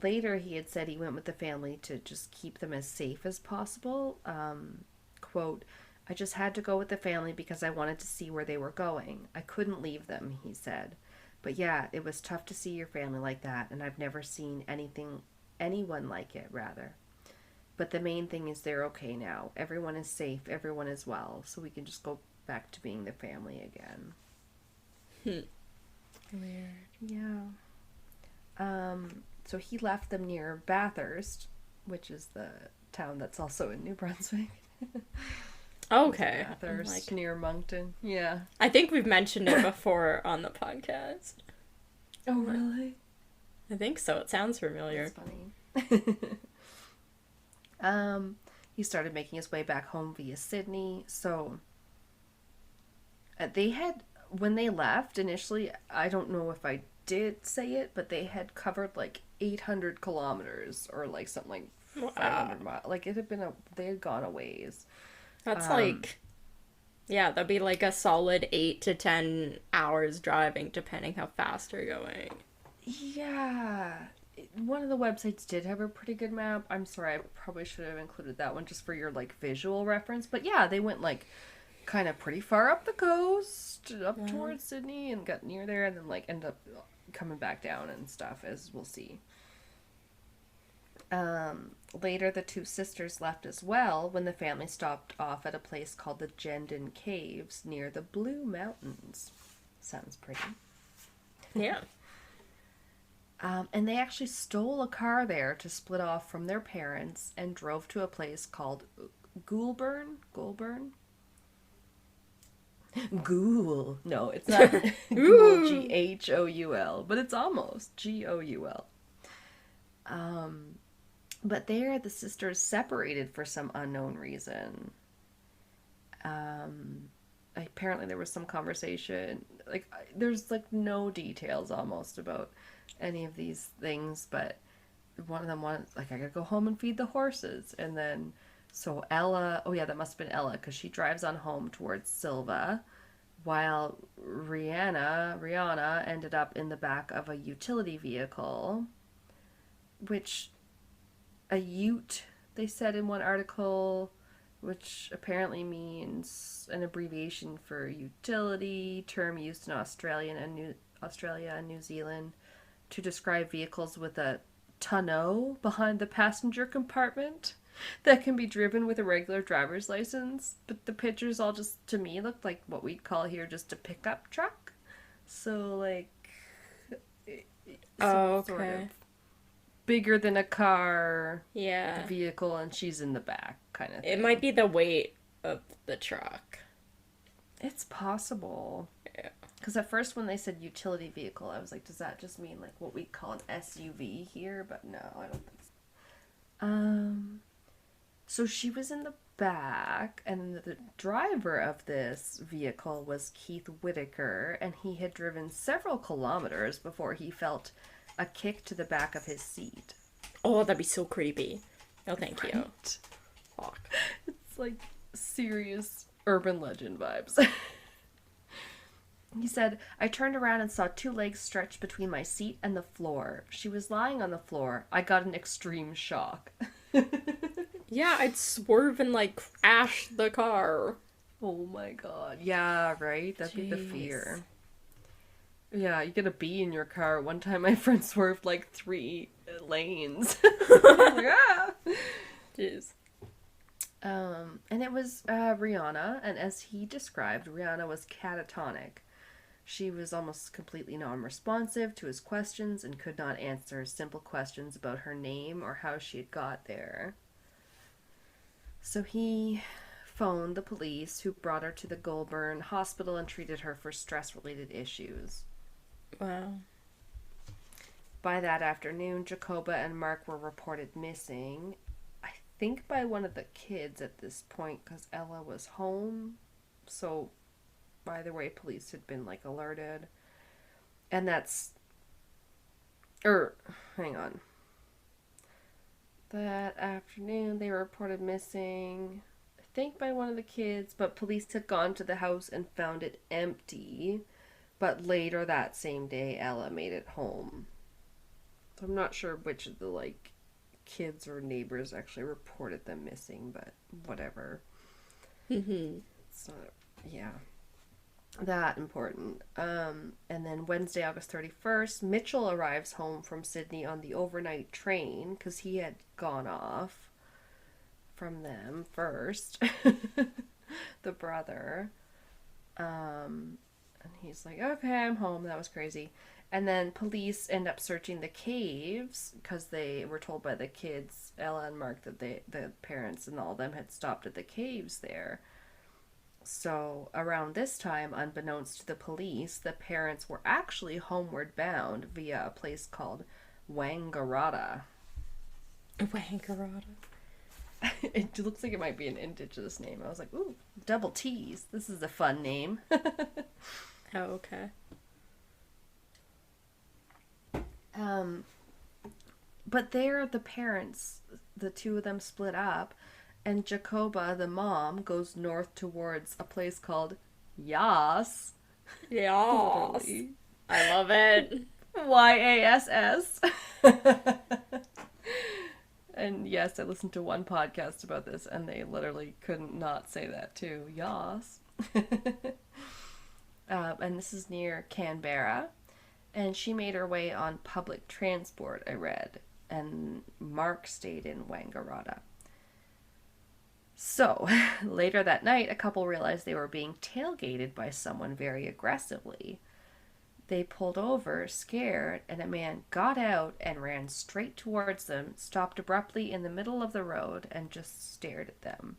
Later, he had said he went with the family to just keep them as safe as possible. Quote, I just had to go with the family because I wanted to see where they were going. I couldn't leave them, he said. But yeah, it was tough to see your family like that, and I've never seen anyone like it, rather. But the main thing is they're okay now. Everyone is safe, everyone is well, so we can just go back to being the family again. Weird. Yeah. So he left them near Bathurst, which is the town that's also in New Brunswick. Okay. I'm Bathurst, like, near Moncton. Yeah. I think we've mentioned it before on the podcast. Oh, really? I think so. It sounds familiar. That's funny. He started making his way back home via Sydney. So they had, when they left initially, I don't know if I did say it, but they had covered like 800 kilometers or like something like 500 miles. Like it had been they had gone a ways. That's like, yeah, that'd be like a solid 8 to 10 hours driving, depending how fast you're going. Yeah. One of the websites did have a pretty good map. I'm sorry, I probably should have included that one just for your like visual reference. But yeah, they went like kind of pretty far up the coast, up towards Sydney, and got near there, and then like end up coming back down and stuff, as we'll see. Later, the two sisters left as well when the family stopped off at a place called the Gendon Caves near the Blue Mountains. Sounds pretty. Yeah. And they actually stole a car there to split off from their parents and drove to a place called Goulburn. Goulburn? Ghoul. No, it's not Ghoul, Ghoul, but it's almost Goul. But there, the sisters separated for some unknown reason. Apparently there was some conversation. Like, there's like no details almost about any of these things, but one of them wanted, like, I gotta go home and feed the horses, and then So Ella, oh yeah, that must have been Ella because she drives on home towards Silva, while Rihanna ended up in the back of a utility vehicle, which a ute, they said in one article, which apparently means an abbreviation for utility, term used in Australia and New Zealand to describe vehicles with a tonneau behind the passenger compartment that can be driven with a regular driver's license. But the pictures all just, to me, looked like what we'd call here just a pickup truck. So, like, Oh, some sort of okay. bigger than a car Yeah. vehicle, and she's in the back kind of It might thing. be the weight of the truck. It's possible. Yeah. Because at first, when they said utility vehicle, I was like, does that just mean like what we call an SUV here? But no, I don't think so. So she was in the back, and the driver of this vehicle was Keith Whitaker, and he had driven several kilometers before he felt a kick to the back of his seat. Oh, that'd be so creepy. No, thank you. Right? Fuck. It's like serious urban legend vibes. He said, I turned around and saw two legs stretched between my seat and the floor. She was lying on the floor. I got an extreme shock. Yeah, I'd swerve and like crash the car. Oh my god. Yeah, right? That'd be the Jeez. fear. Yeah, you get a bee in your car. One time my friend swerved like 3 lanes. Yeah. Jeez. And it was Rihanna, and as he described, Rihanna was catatonic. She was almost completely non-responsive to his questions and could not answer simple questions about her name or how she had got there. So he phoned the police, who brought her to the Goulburn Hospital and treated her for stress-related issues. Wow. By that afternoon, Jacoba and Mark were reported missing. I think by one of the kids at this point, because Ella was home. So, either way, police had been like alerted. And that's. Hang on. That afternoon, they were reported missing. I think by one of the kids, but police had gone to the house and found it empty. But later that same day, Ella made it home. So I'm not sure which of the like kids or neighbors actually reported them missing, but whatever. Mm-hmm. It's not, yeah, that important. And then Wednesday, August 31st, Mitchell arrives home from Sydney on the overnight train because he had gone off from them first, the brother. And he's like, okay, I'm home. That was crazy. And then police end up searching the caves because they were told by the kids, Ella and Mark, that the parents and all of them had stopped at the caves there. So around this time, unbeknownst to the police, the parents were actually homeward bound via a place called Wangaratta. Wangaratta. It looks like it might be an indigenous name. I was like, ooh, double T's. This is a fun name. Oh, okay. But there, the parents, the two of them split up, and Jacoba, the mom, goes north towards a place called Yas. Yes. Literally. I love it. Yass. And yes, I listened to one podcast about this, and they literally couldn't not say that too. Yas. And this is near Canberra. And she made her way on public transport, I read. And Mark stayed in Wangaratta. So, later that night, a couple realized they were being tailgated by someone very aggressively. They pulled over, scared, and a man got out and ran straight towards them, stopped abruptly in the middle of the road, and just stared at them.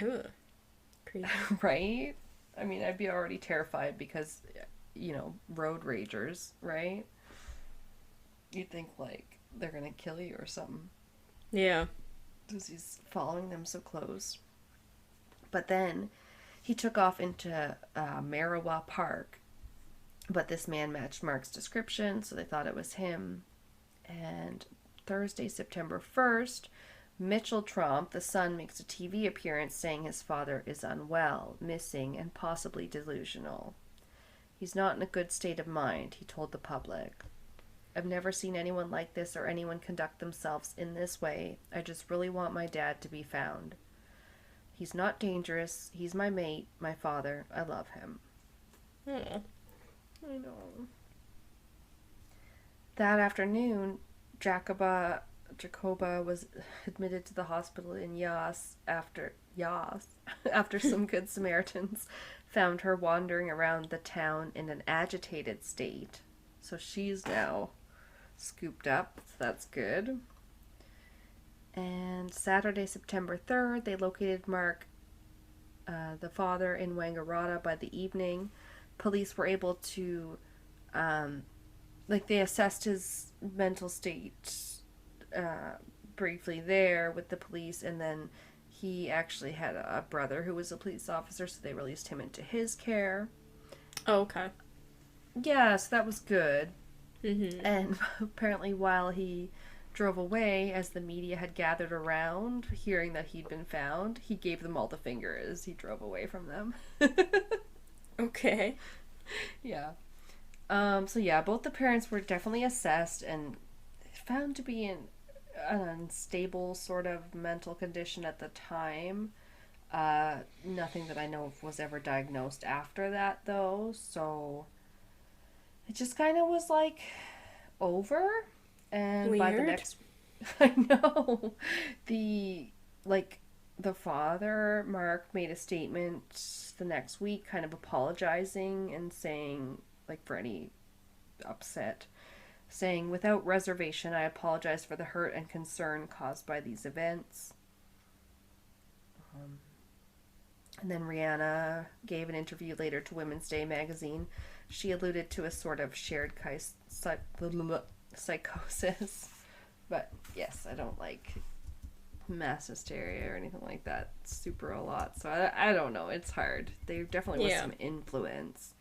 Ugh. Creepy. Right? I mean, I'd be already terrified because, road ragers, right? You'd think, like, they're gonna kill you or something. Yeah. Because he's following them so close. But then he took off into Marawa Park. But this man matched Mark's description, so they thought it was him. And Thursday, September 1st, Mitchell Tromp, the son, makes a TV appearance saying his father is unwell, missing, and possibly delusional. He's not in a good state of mind, he told the public. I've never seen anyone like this or anyone conduct themselves in this way. I just really want my dad to be found. He's not dangerous. He's my mate, my father. I love him. Hmm. I know. That afternoon, Jacoba was admitted to the hospital in Yas after some good Samaritans found her wandering around the town in an agitated state. So she's now scooped up. So that's good. And Saturday, September 3rd, they located Mark, the father, in Wangaratta by the evening. Police were able to, they assessed his mental state briefly there with the police, and then he actually had a brother who was a police officer, so they released him into his care. Oh, okay. Yeah, so that was good. Mm-hmm. And apparently while he drove away, as the media had gathered around, hearing that he'd been found, he gave them all the finger as he drove away from them. Okay. Yeah. So yeah, both the parents were definitely assessed and found to be in an unstable sort of mental condition at the time. Nothing that I know of was ever diagnosed after that, though, so it just kind of was like over. And Weird. by the next, I know, the father, Mark, made a statement the next week kind of apologizing and saying, like, for any upset, saying, without reservation, I apologize for the hurt and concern caused by these events. And then Rihanna gave an interview later to Women's Day magazine. She alluded to a sort of shared psychosis. But yes, I don't like mass hysteria or anything like that super a lot. So I don't know. It's hard. There definitely was some influence.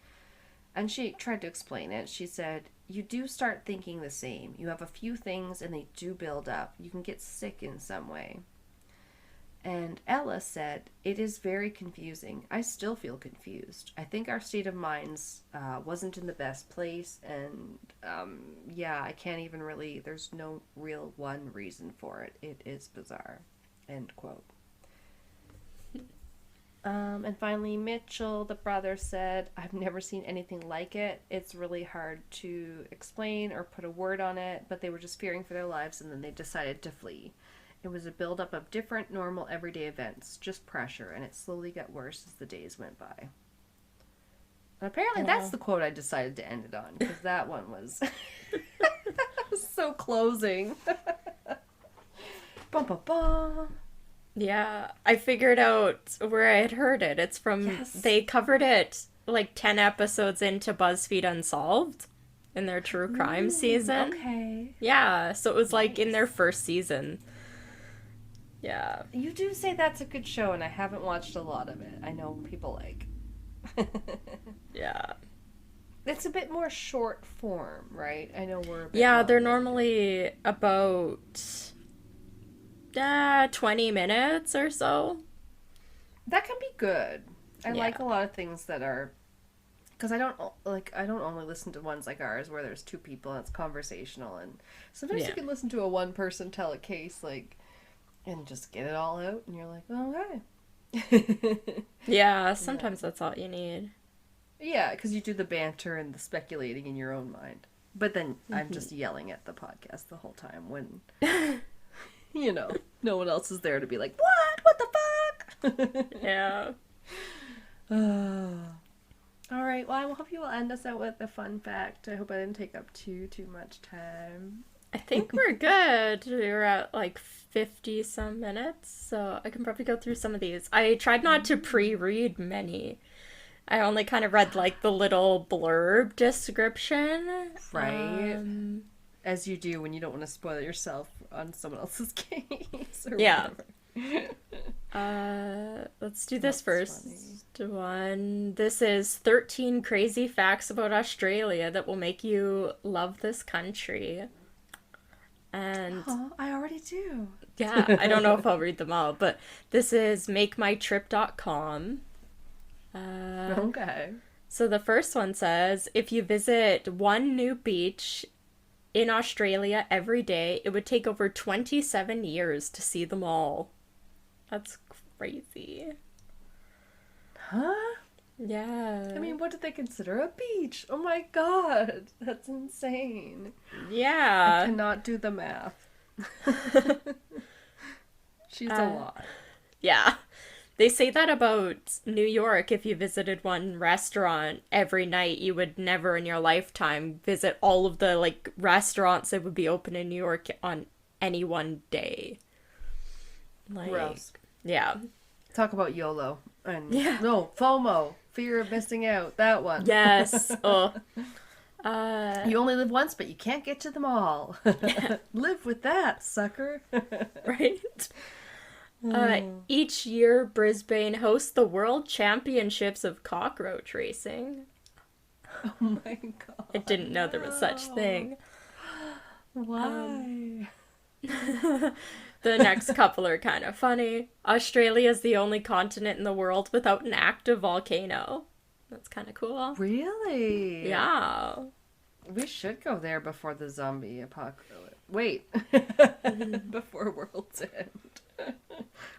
And she tried to explain it. She said, you do start thinking the same. You have a few things and they do build up. You can get sick in some way. And Ella said, it is very confusing. I still feel confused. I think our state of minds wasn't in the best place. And I can't even really, there's no real one reason for it. It is bizarre. End quote. And finally, Mitchell, the brother, said, I've never seen anything like it. It's really hard to explain or put a word on it, but they were just fearing for their lives and then they decided to flee. It was a buildup of different, normal, everyday events, just pressure, and it slowly got worse as the days went by. And apparently that's the quote I decided to end it on, because that one was so closing. Bum, bum, bum. Yeah, I figured out where I had heard it. It's from, they covered it like 10 episodes into BuzzFeed Unsolved in their true crime season. Okay. Yeah, so it was like in their first season. Yeah. You do say that's a good show, and I haven't watched a lot of it. I know people like. Yeah. It's a bit more short form, right? I know we're a bit they're longer. normally about 20 minutes or so. That can be good. I Yeah. like a lot of things that are, because I don't only listen to ones like ours where there's two people and it's conversational, and sometimes you can listen to a one person tell a case and just get it all out, and you're like, oh, okay. Yeah, sometimes that's all you need. Yeah, because you do the banter and the speculating in your own mind. But then I'm just yelling at the podcast the whole time when, no one else is there to be like, what? What the fuck? Yeah. All right, well, I hope you will end us out with a fun fact. I hope I didn't take up too much time. I think we're good. We're at like 50 some minutes, so I can probably go through some of these. I tried not to pre-read many. I only kind of read like the little blurb description. Right. As you do when you don't want to spoil yourself on someone else's case or Yeah. whatever. Let's do this first Funny. one. This is 13 crazy facts about Australia that will make you love this country. And Oh, I already do. Yeah, I don't know if I'll read them all, but this is makemytrip.com. Okay. So the first one says, if you visit one new beach in Australia every day, it would take over 27 years to see them all. That's crazy. Huh? Yeah. I mean, what do they consider a beach? Oh my god, that's insane. I yeah. cannot do the math. She's a lot. Yeah. They say that about New York. If you visited one restaurant every night, you would never in your lifetime visit all of the like restaurants that would be open in New York on any one day. Like, Gross. yeah. Talk about YOLO. And Yeah. no, FOMO. Fear of missing out. That one. Yes. Oh. You only live once, but you can't get to them all. Live with that, sucker. Right? Each year, Brisbane hosts the World Championships of Cockroach Racing. Oh my god. I didn't know there was such thing. Why? The next couple are kind of funny. Australia is the only continent in the world without an active volcano. That's kind of cool. Really? Yeah. We should go there before the zombie apocalypse. Wait. Before World's End.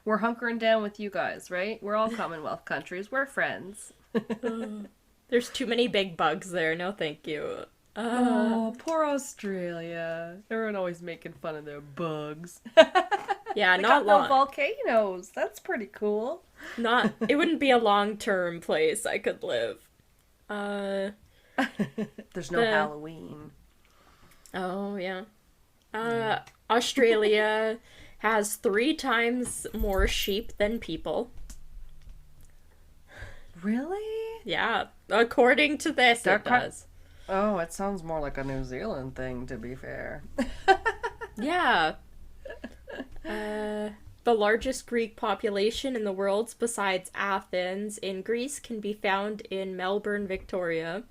We're hunkering down with you guys, right? We're all Commonwealth countries. We're friends. There's too many big bugs there. No, thank you. Oh, poor Australia. Everyone always making fun of their bugs. Yeah, They not got no long. volcanoes. That's pretty cool. Not. It wouldn't be a long-term place I could live. There's no The- Halloween. Oh yeah. Australia has 3 times more sheep than people. Really? Yeah, according to this, That it kind- does. Oh, it sounds more like a New Zealand thing, to be fair. Yeah. The largest Greek population in the world, besides Athens, in Greece, can be found in Melbourne, Victoria.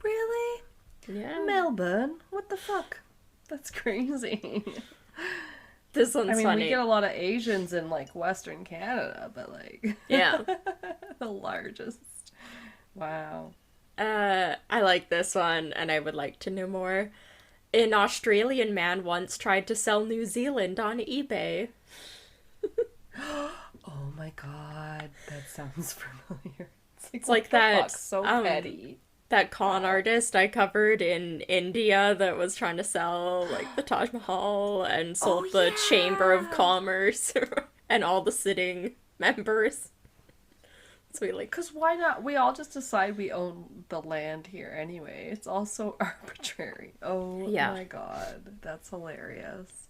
Really? Yeah. Melbourne? What the fuck? That's crazy. This one's I mean, funny. we get a lot of Asians in, like, Western Canada, but, like... Yeah. The largest. Wow. I like this one, and I would like to know more. An Australian man once tried to sell New Zealand on eBay. Oh my god, that sounds familiar. It's like what the that, fuck? So petty. That con artist I covered in India that was trying to sell like the Taj Mahal and sold Oh, the Chamber of yeah. Commerce and all the sitting members. So we like, Because why not? We all just decide we own the land here anyway. It's all so arbitrary. Oh Yeah. my god, that's hilarious.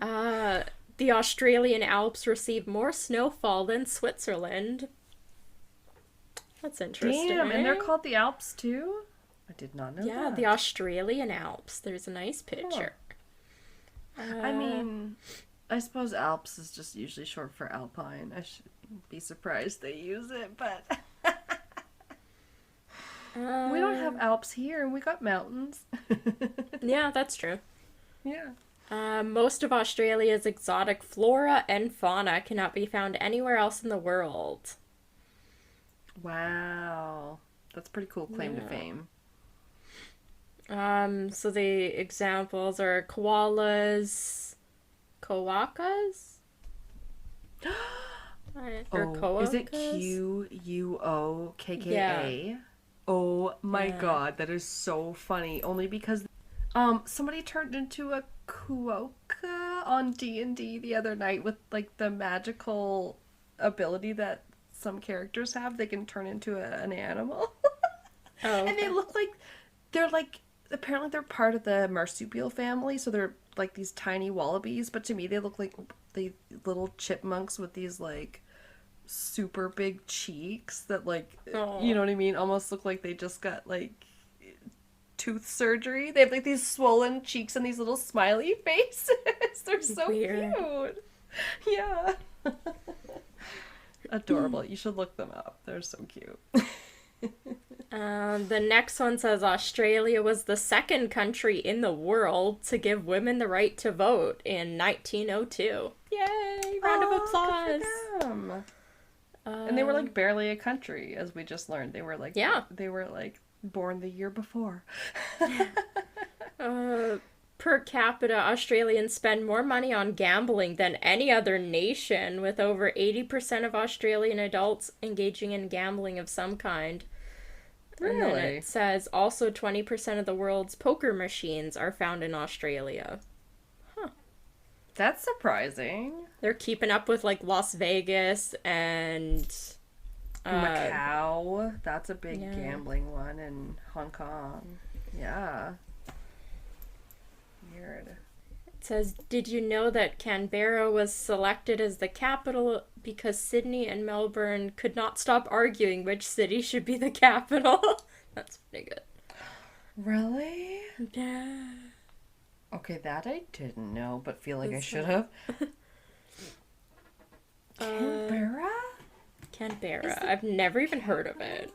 the Australian Alps receive more snowfall than Switzerland. That's interesting. Damn, and they're called the Alps too? I did not know Yeah, that. the Australian Alps. There's a nice picture. I mean, I suppose Alps is just usually short for Alpine. I shouldn't be surprised they use it, but we don't have Alps here, and we got mountains. Yeah, that's true. Yeah. Most of Australia's exotic flora and fauna cannot be found anywhere else in the world. Wow. That's a pretty cool claim to fame. So the examples are koalas, koakas? Or Is it koakas? Quokka? Yeah. Oh my Yeah. god, that is so funny. Only because somebody turned into a Quokka on D&D the other night with like the magical ability that some characters have. They can turn into an animal. Oh, And they look like they're like apparently they're part of the marsupial family, so they're like these tiny wallabies, but to me they look like the little chipmunks with these like super big cheeks that like Aw. you know what I mean? Almost look like they just got like tooth surgery. They have like these swollen cheeks and these little smiley faces. They're so Weird. cute. Yeah. Adorable. You should look them up. They're so cute. The next one says Australia was the second country in the world to give women the right to vote in 1902. Yay! Round of applause. Good for them. And they were like barely a country, as we just learned. They were like born the year before. Per capita, Australians spend more money on gambling than any other nation, with over 80% of Australian adults engaging in gambling of some kind. Really? And then it says also 20% of the world's poker machines are found in Australia. That's surprising. They're keeping up with like Las Vegas and Macau. That's a big gambling one in Hong Kong. Yeah. Weird. It says, did you know that Canberra was selected as the capital because Sydney and Melbourne could not stop arguing which city should be the capital? That's pretty good. Really? Yeah. Okay, that I didn't know, but feel like I should have. Canberra? Canberra. I've never even heard of it.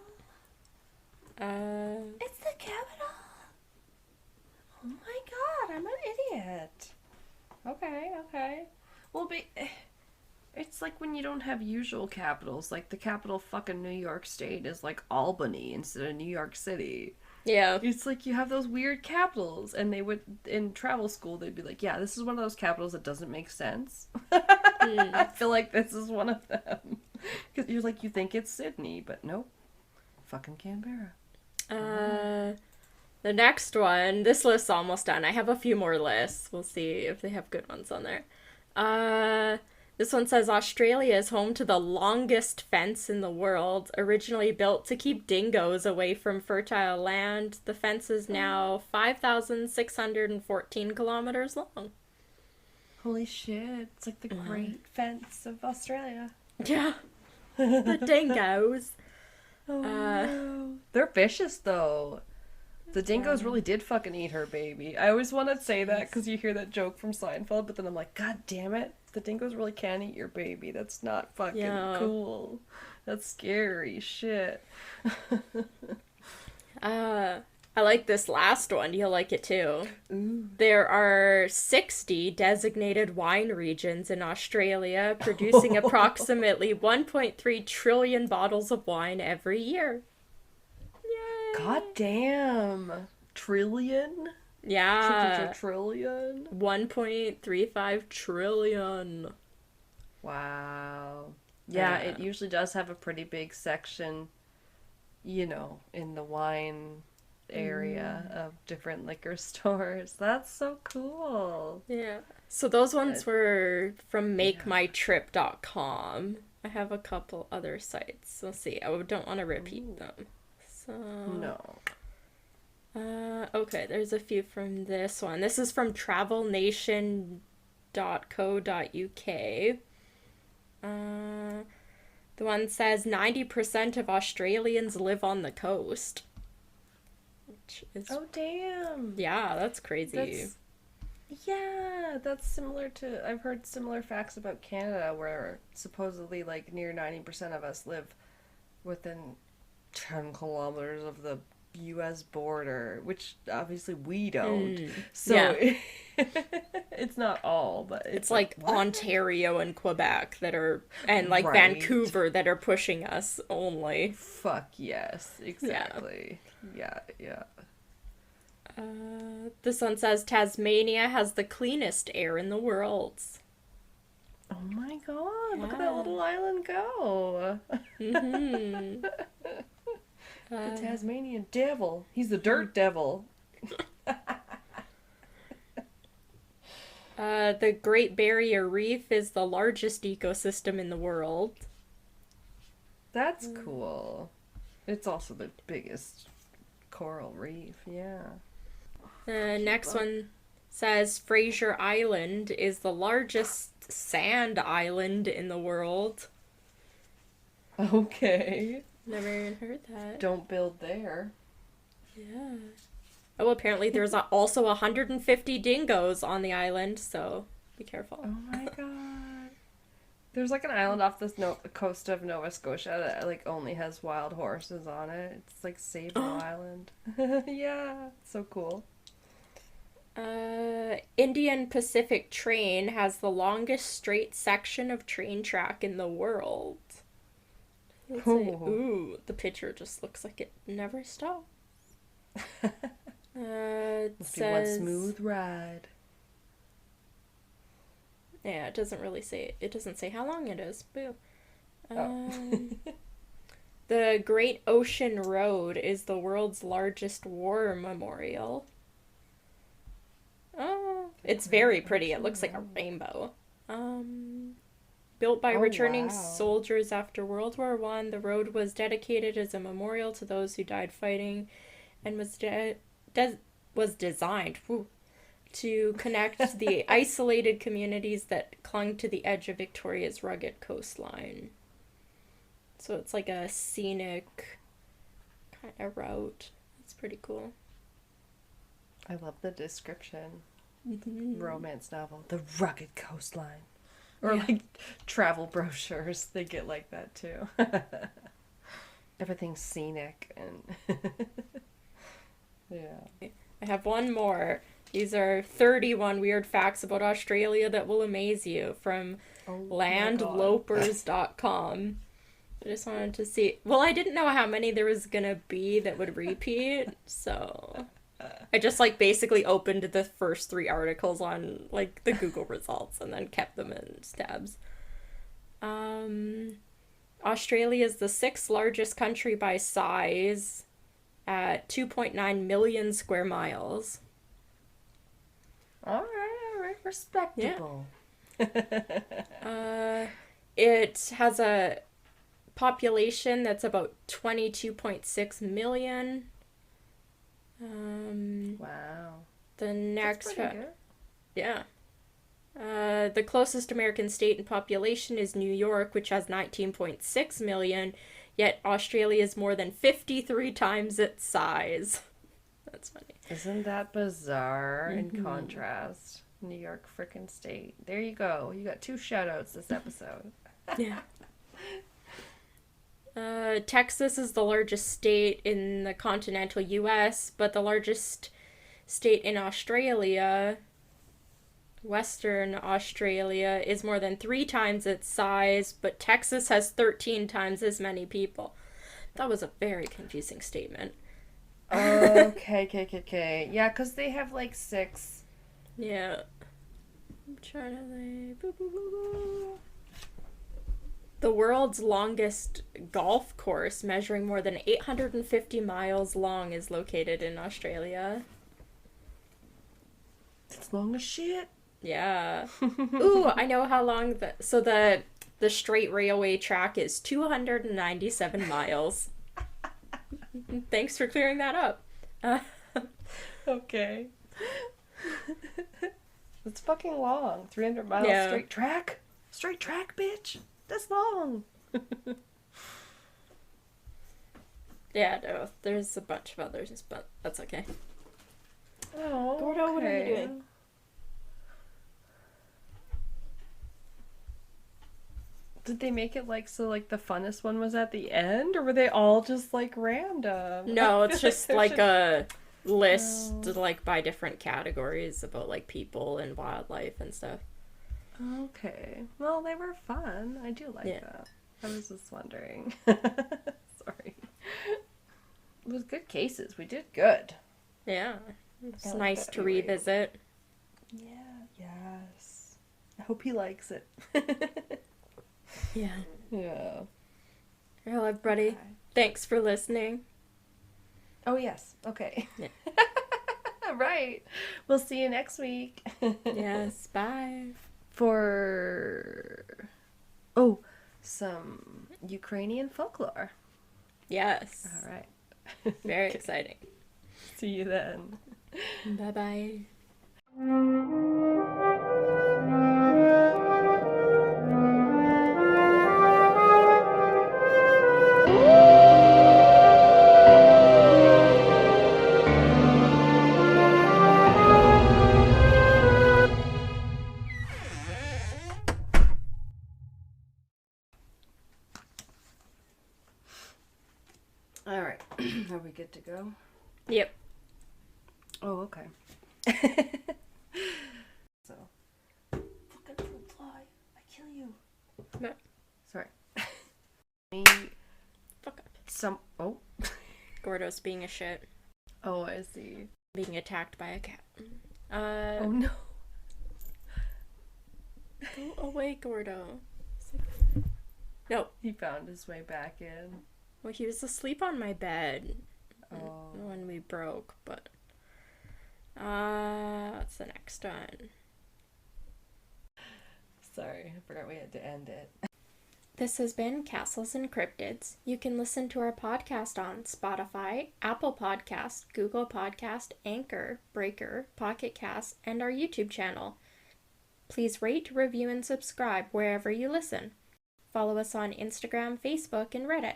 It's the capital. Oh my god, I'm an idiot. Okay. Well, it's like when you don't have usual capitals. Like the capital fucking New York State is like Albany instead of New York City. Yeah. It's like you have those weird capitals, and they would, in travel school, they'd be like, yeah, this is one of those capitals that doesn't make sense. I feel like this is one of them. Because you're like, you think it's Sydney, but nope. Fucking Canberra. The next one, this list's almost done. I have a few more lists. We'll see if they have good ones on there. This one says Australia is home to the longest fence in the world, originally built to keep dingoes away from fertile land. The fence is now 5,614 kilometers long. Holy shit. It's like the Great Fence of Australia. Yeah. The dingoes. No. They're vicious, though. The dingoes really did fucking eat her baby. I always want to say that because you hear that joke from Seinfeld, but then I'm like, God damn it. The dingoes really can eat your baby. That's not fucking cool. That's scary shit. I like this last one. You'll like it too. Ooh. There are 60 designated wine regions in Australia, producing approximately 1.3 trillion bottles of wine every year. Yay! God damn. Trillion? Yeah. Trillion? 1.35 trillion. Wow. Yeah, it usually does have a pretty big section, you know, in the wine area of different liquor stores. That's so cool. Yeah. So those ones were from makemytrip.com. I have a couple other sites. We'll see. I don't want to repeat them. So no. Okay, there's a few from this one. This is from travelnation.co.uk. The one says 90% of Australians live on the coast. Which is... Oh, damn. Yeah, that's crazy. That's similar to... I've heard similar facts about Canada where supposedly like near 90% of us live within 10 kilometers of the U.S. border, which obviously we don't. So it's not all, but it's like Ontario and Quebec that are, and like Vancouver that are pushing us only. Fuck yes, exactly. Yeah. This one says Tasmania has the cleanest air in the world. Oh my god, look at that little island go. Mm-hmm. The Tasmanian devil. He's the dirt devil. The Great Barrier Reef is the largest ecosystem in the world. That's cool. It's also the biggest coral reef, yeah. The next one says Fraser Island is the largest sand island in the world. Okay. Never even heard that. Don't build there. Yeah. Oh, apparently there's also 150 dingoes on the island, so be careful. Oh my god. There's like an island off the coast of Nova Scotia that like only has wild horses on it. It's like Sable Island. Yeah, so cool. Indian Pacific Train has the longest straight section of train track in the world. Let's say, ooh, the picture just looks like it never stops. It Must be one says, smooth ride. yeah, it doesn't really say, it doesn't say how long it is. Boo. The Great Ocean Road is the world's largest war memorial. Oh, it's very pretty. It looks like a rainbow. Built by returning soldiers after World War One, the road was dedicated as a memorial to those who died fighting, and was designed to connect the isolated communities that clung to the edge of Victoria's rugged coastline. So it's like a scenic kind of route. It's pretty cool. I love the description. Mm-hmm. Romance novel, the rugged coastline. Or like travel brochures, they get like that too. Everything's scenic and yeah. I have one more. These are 31 weird facts about Australia that will amaze you from landlopers.com. I just wanted to see. Well, I didn't know how many there was gonna be that would repeat, so I just like basically opened the first 3 articles on like the Google results and then kept them in tabs. Australia is the 6th largest country by size at 2.9 million square miles. All right, respectable. Yeah. It has a population that's about 22.6 million. Wow. The next good. Yeah. The closest American state in population is New York, which has 19.6 million, yet Australia is more than 53 times its size. That's funny. Isn't that bizarre in contrast? New York frickin' state. There you go. You got 2 shout outs this episode. Yeah. Texas is the largest state in the continental U.S., but the largest state in Australia, Western Australia, is more than 3 times its size, but Texas has 13 times as many people. That was a very confusing statement. Okay. Yeah, because they have like 6. Yeah. I'm trying to think. The world's longest golf course, measuring more than 850 miles long, is located in Australia. It's long as shit. Yeah. Ooh, I know how long the straight railway track is 297 miles. Thanks for clearing that up. Okay. It's fucking long. 300 miles straight track? Straight track, bitch. That's long. Yeah, no, there's a bunch of others, but that's okay. Oh, Gordo, okay. what are you doing? Did they make it like so like the funnest one was at the end, or were they all just like random? No, it's just like a list like by different categories about like people and wildlife and stuff. Okay. Well, they were fun. I do like that. I was just wondering. Sorry. It was good cases. We did good. Yeah. It's like nice that to we were able- revisit. Yeah. Yes. I hope he likes it. Yeah. Yeah. Well, everybody, Okay. thanks for listening. Oh, yes. Okay. Yeah. Right. We'll see you next week. Yes, bye. For some Ukrainian folklore. Yes. All right. Very exciting. See you then. Bye-bye. All right. Are we good to go? Yep. Oh, okay. So. Fucking fruit fly. I kill you. No. Sorry. Me. Fuck up. Some. Oh. Gordo's being a shit. Oh, I see. Being attacked by a cat. Oh no. Go away, Gordo. No. He found his way back in. Well, he was asleep on my bed Oh. when we broke, but what's the next one? Sorry, I forgot we had to end it. This has been Castles and Cryptids. You can listen to our podcast on Spotify, Apple Podcast, Google Podcast, Anchor, Breaker, Pocket Cast, and our YouTube channel. Please rate, review, and subscribe wherever you listen. Follow us on Instagram, Facebook, and Reddit.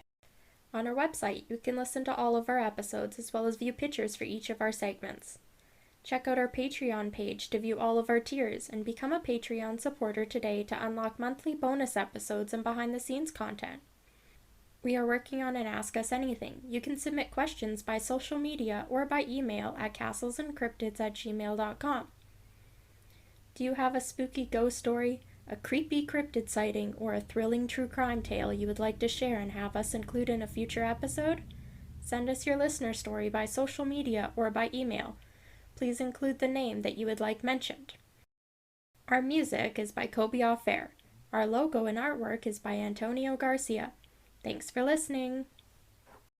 On our website, you can listen to all of our episodes as well as view pictures for each of our segments. Check out our Patreon page to view all of our tiers and become a Patreon supporter today to unlock monthly bonus episodes and behind-the-scenes content. We are working on an Ask Us Anything. You can submit questions by social media or by email at castlesandcryptids@gmail.com. Do you have a spooky ghost story, a creepy cryptid sighting, or a thrilling true crime tale you would like to share and have us include in a future episode? Send us your listener story by social media or by email. Please include the name that you would like mentioned. Our music is by Cobia Fair. Our logo and artwork is by Antonio Garcia. Thanks for listening.